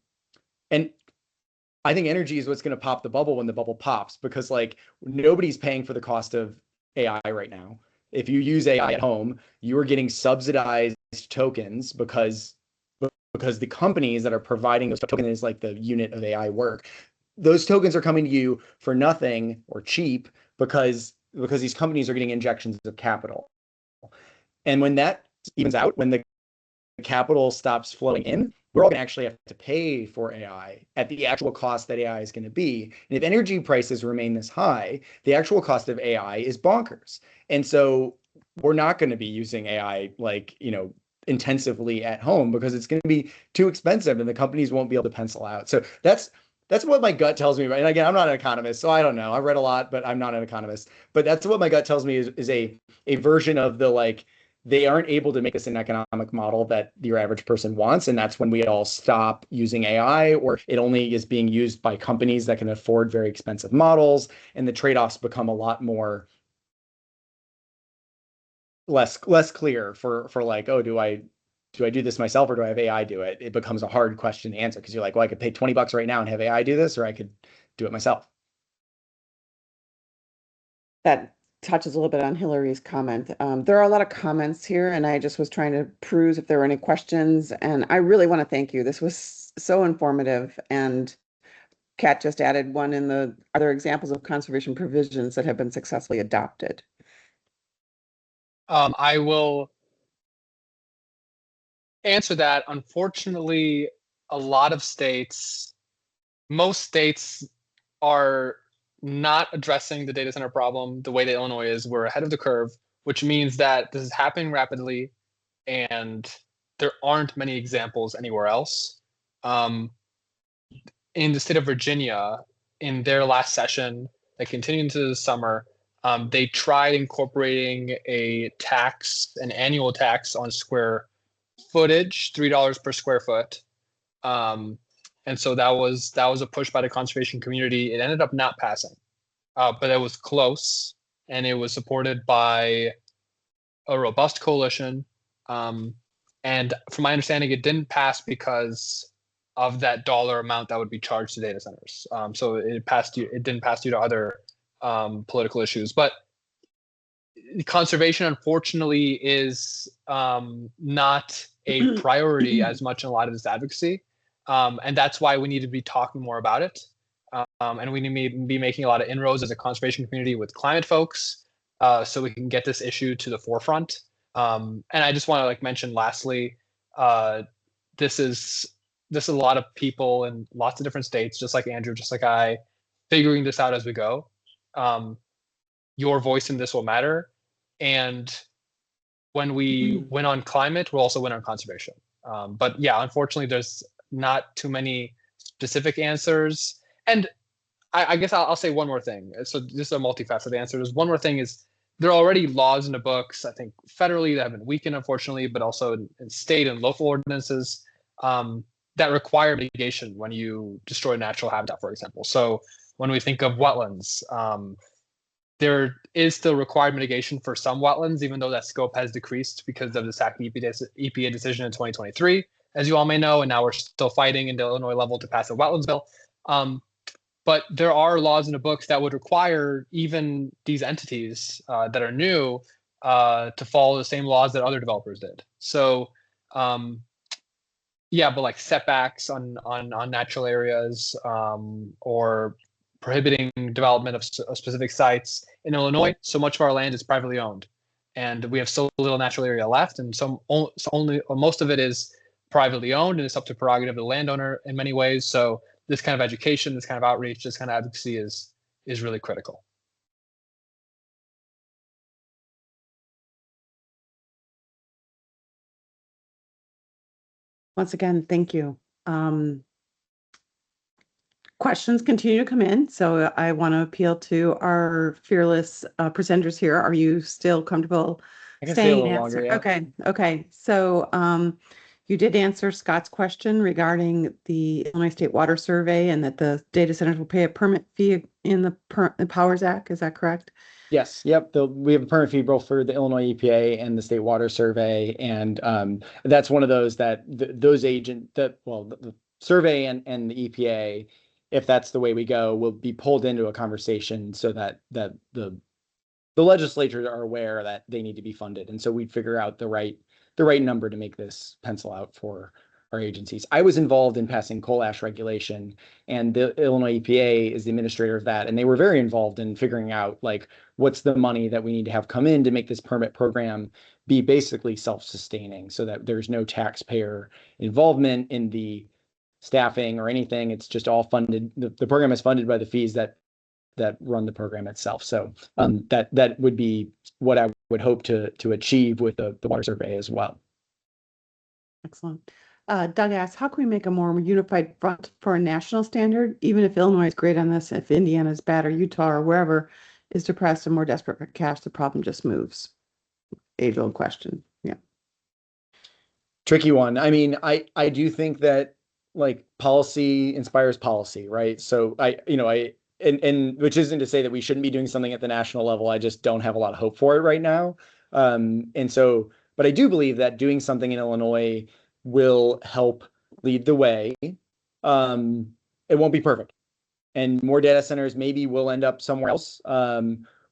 I think energy is what's going to pop the bubble when the bubble pops, because like nobody's paying for the cost of AI right now. If you use AI at home, you are getting subsidized tokens because the companies that are providing those tokens is like the unit of AI work. Those tokens are coming to you for nothing or cheap because these companies are getting injections of capital. And when that evens out, when the capital stops flowing in, we're all going to actually have to pay for AI at the actual cost that AI is going to be. And if energy prices remain this high, the actual cost of AI is bonkers. And so we're not going to be using AI like, intensively at home because it's going to be too expensive and the companies won't be able to pencil out. So that's that's what my gut tells me. And again, I'm not an economist, so I don't know. I read a lot, but I'm not an economist. But that's what my gut tells me is a version of the like they aren't able to make this an economic model that your average person wants, and that's when we all stop using AI, or it only is being used by companies that can afford very expensive models, and the trade-offs become a lot more less clear for like, oh, do I do this myself or do I have AI do it? It becomes a hard question to answer because you're like, well, I could pay $20 right now and have AI do this, or I could do it myself. That touches a little bit on Hillary's comment. There are a lot of comments here, and I just was trying to peruse if there were any questions. And I really want to thank you. This was so informative. And Kat just added one in the, are there examples of conservation provisions that have been successfully adopted? I will answer that. Unfortunately, a lot of states, most states are not addressing the data center problem the way that Illinois is. We're ahead of the curve, which means that this is happening rapidly and there aren't many examples anywhere else. In the state of Virginia, in their last session that continued into the summer, they tried incorporating an annual tax on square footage, $3 per square foot. And so that was a push by the conservation community. It ended up not passing, but it was close, and it was supported by a robust coalition. And from my understanding, it didn't pass because of that dollar amount that would be charged to data centers. So it didn't pass due to other political issues. But conservation, unfortunately, is not a priority as much in a lot of this advocacy. And that's why we need to be talking more about it. And we need to be making a lot of inroads as a conservation community with climate folks, so we can get this issue to the forefront. And I just want to like mention lastly, this is a lot of people in lots of different states, just like Andrew, just like I, figuring this out as we go. Your voice in this will matter. And when we win on climate, we'll also win on conservation. But yeah, unfortunately, there's not too many specific answers. And I guess I'll say one more thing. So this is a multifaceted answer. There's one more thing is there are already laws in the books, I think federally, that have been weakened, unfortunately, but also in state and local ordinances that require mitigation when you destroy natural habitat, for example. So when we think of wetlands, there is still required mitigation for some wetlands, even though that scope has decreased because of the SAC EPA decision in 2023, as you all may know, and now we're still fighting in the Illinois level to pass a wetlands bill. But there are laws in the books that would require even these entities that are new to follow the same laws that other developers did. So yeah, but like setbacks on natural areas or prohibiting development of specific sites in Illinois. So much of our land is privately owned, and we have so little natural area left, and most of it is privately owned, and it's up to prerogative of the landowner in many ways. So this kind of education, this kind of outreach, this kind of advocacy is really critical. Once again, thank you. Questions continue to come in, so I want to appeal to our fearless presenters here. Are you still comfortable I can stay a staying little and longer, answer? yeah. Okay. So you did answer Scott's question regarding the Illinois State Water Survey and that the data centers will pay a permit fee in the Powers Act. Is that correct? Yes. Yep. We have a permit fee both for the Illinois EPA and the State Water Survey, and that's one of those that the survey and the EPA, if that's the way we go, will be pulled into a conversation so that the legislatures are aware that they need to be funded, and so we'd figure out the right number to make this pencil out for our agencies. I was involved in passing coal ash regulation, and the Illinois EPA is the administrator of that, and they were very involved in figuring out like what's the money that we need to have come in to make this permit program be basically self-sustaining, so that there's no taxpayer involvement in the staffing or anything. It's just all funded. The program is funded by the fees that run the program itself. So that would be what I would hope to achieve with the water survey as well. Excellent. Doug asks, how can we make a more unified front for a national standard, even if Illinois is great on this, if Indiana is bad or Utah or wherever is depressed and more desperate for cash, the problem just moves. Age-old question. Yeah. Tricky one. I mean, I do think that like policy inspires policy, right? So and which isn't to say that we shouldn't be doing something at the national level. I just don't have a lot of hope for it right now. And so, but I do believe that doing something in Illinois will help lead the way. It won't be perfect, and more data centers maybe will end up somewhere else.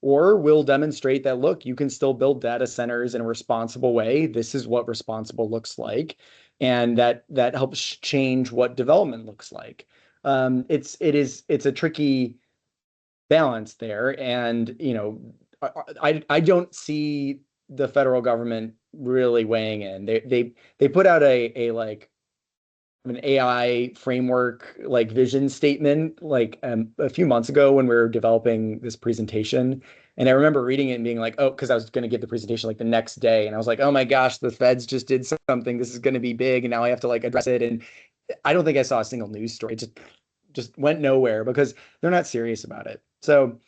Or will demonstrate that, look, you can still build data centers in a responsible way. This is what responsible looks like. And that helps change what development looks like. It's a tricky balance there. And, I don't see the federal government really weighing in. They put out a like an AI framework like vision statement like a few months ago when we were developing this presentation. And I remember reading it and being like, oh, because I was going to give the presentation like the next day. And I was like, oh my gosh, the feds just did something. This is going to be big. And now I have to like address it. And I don't think I saw a single news story. It just went nowhere because they're not serious about it. So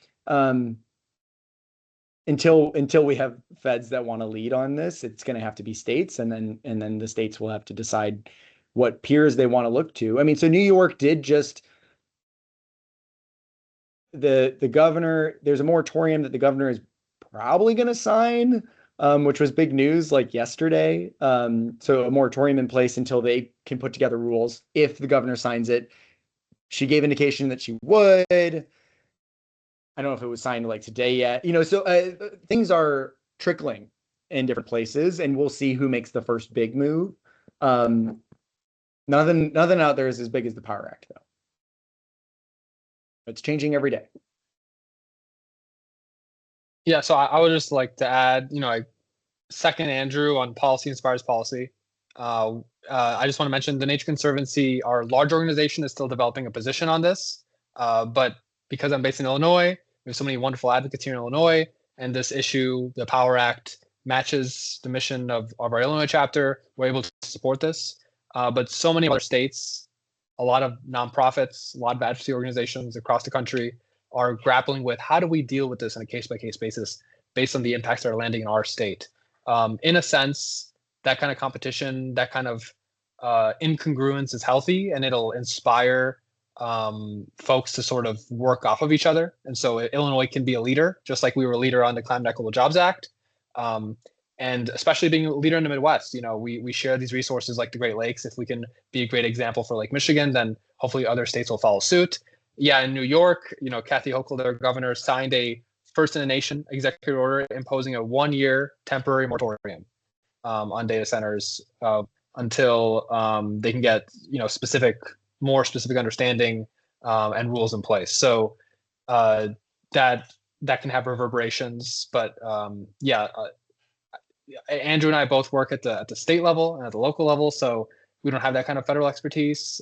until we have feds that want to lead on this, it's going to have to be states. And then the states will have to decide what peers they want to look to. I mean, so New York did just the governor, there's a moratorium that the governor is probably going to sign, which was big news like yesterday. So a moratorium in place until they can put together rules. If the governor signs it, she gave indication that she would. I don't know if it was signed like today yet. So things are trickling in different places, and we'll see who makes the first big move. Nothing out there is as big as the Power Act, though. It's changing every day. Yeah, so I would just like to add, I second Andrew on policy inspires policy. I just want to mention the Nature Conservancy, our large organization, is still developing a position on this. But because I'm based in Illinois, we have so many wonderful advocates here in Illinois, and this issue, the Power Act, matches the mission of our Illinois chapter. We're able to support this. But so many other states, a lot of nonprofits, a lot of advocacy organizations across the country are grappling with how do we deal with this on a case-by-case basis based on the impacts that are landing in our state. In a sense, that kind of competition, that kind of incongruence is healthy, and it'll inspire folks to sort of work off of each other. And so Illinois can be a leader, just like we were a leader on the Climate Equitable Jobs Act. And especially being a leader in the Midwest, we share these resources like the Great Lakes. If we can be a great example for Lake Michigan, then hopefully other states will follow suit. Yeah, in New York, Kathy Hochul, their governor, signed a first in the nation executive order imposing a 1-year temporary moratorium on data centers until they can get more specific understanding and rules in place. So that can have reverberations, but Andrew and I both work at the state level and at the local level, so we don't have that kind of federal expertise.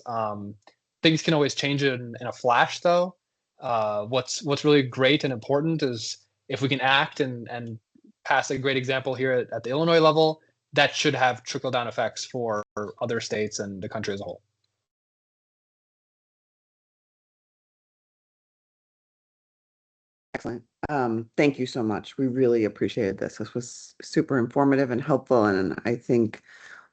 Things can always change in a flash, though. What's really great and important is if we can act and pass a great example here at the Illinois level, that should have trickle-down effects for other states and the country as a whole. Excellent. Thank you so much. We really appreciated this. This was super informative and helpful, and I think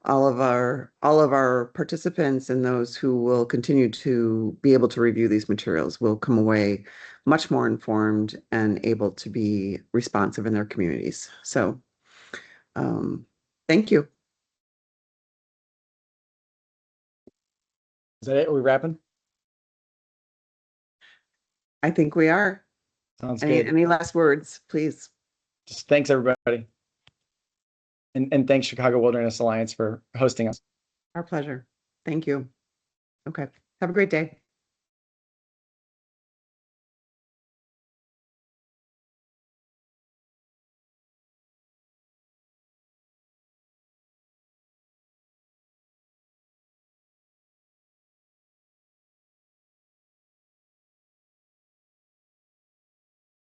all of our participants and those who will continue to be able to review these materials will come away much more informed and able to be responsive in their communities. So thank you. Is that it? Are we wrapping? I think we are. Sounds good. Any last words, please? Just thanks, everybody. And thanks, Chicago Wilderness Alliance, for hosting us. Our pleasure. Thank you. Okay. Have a great day.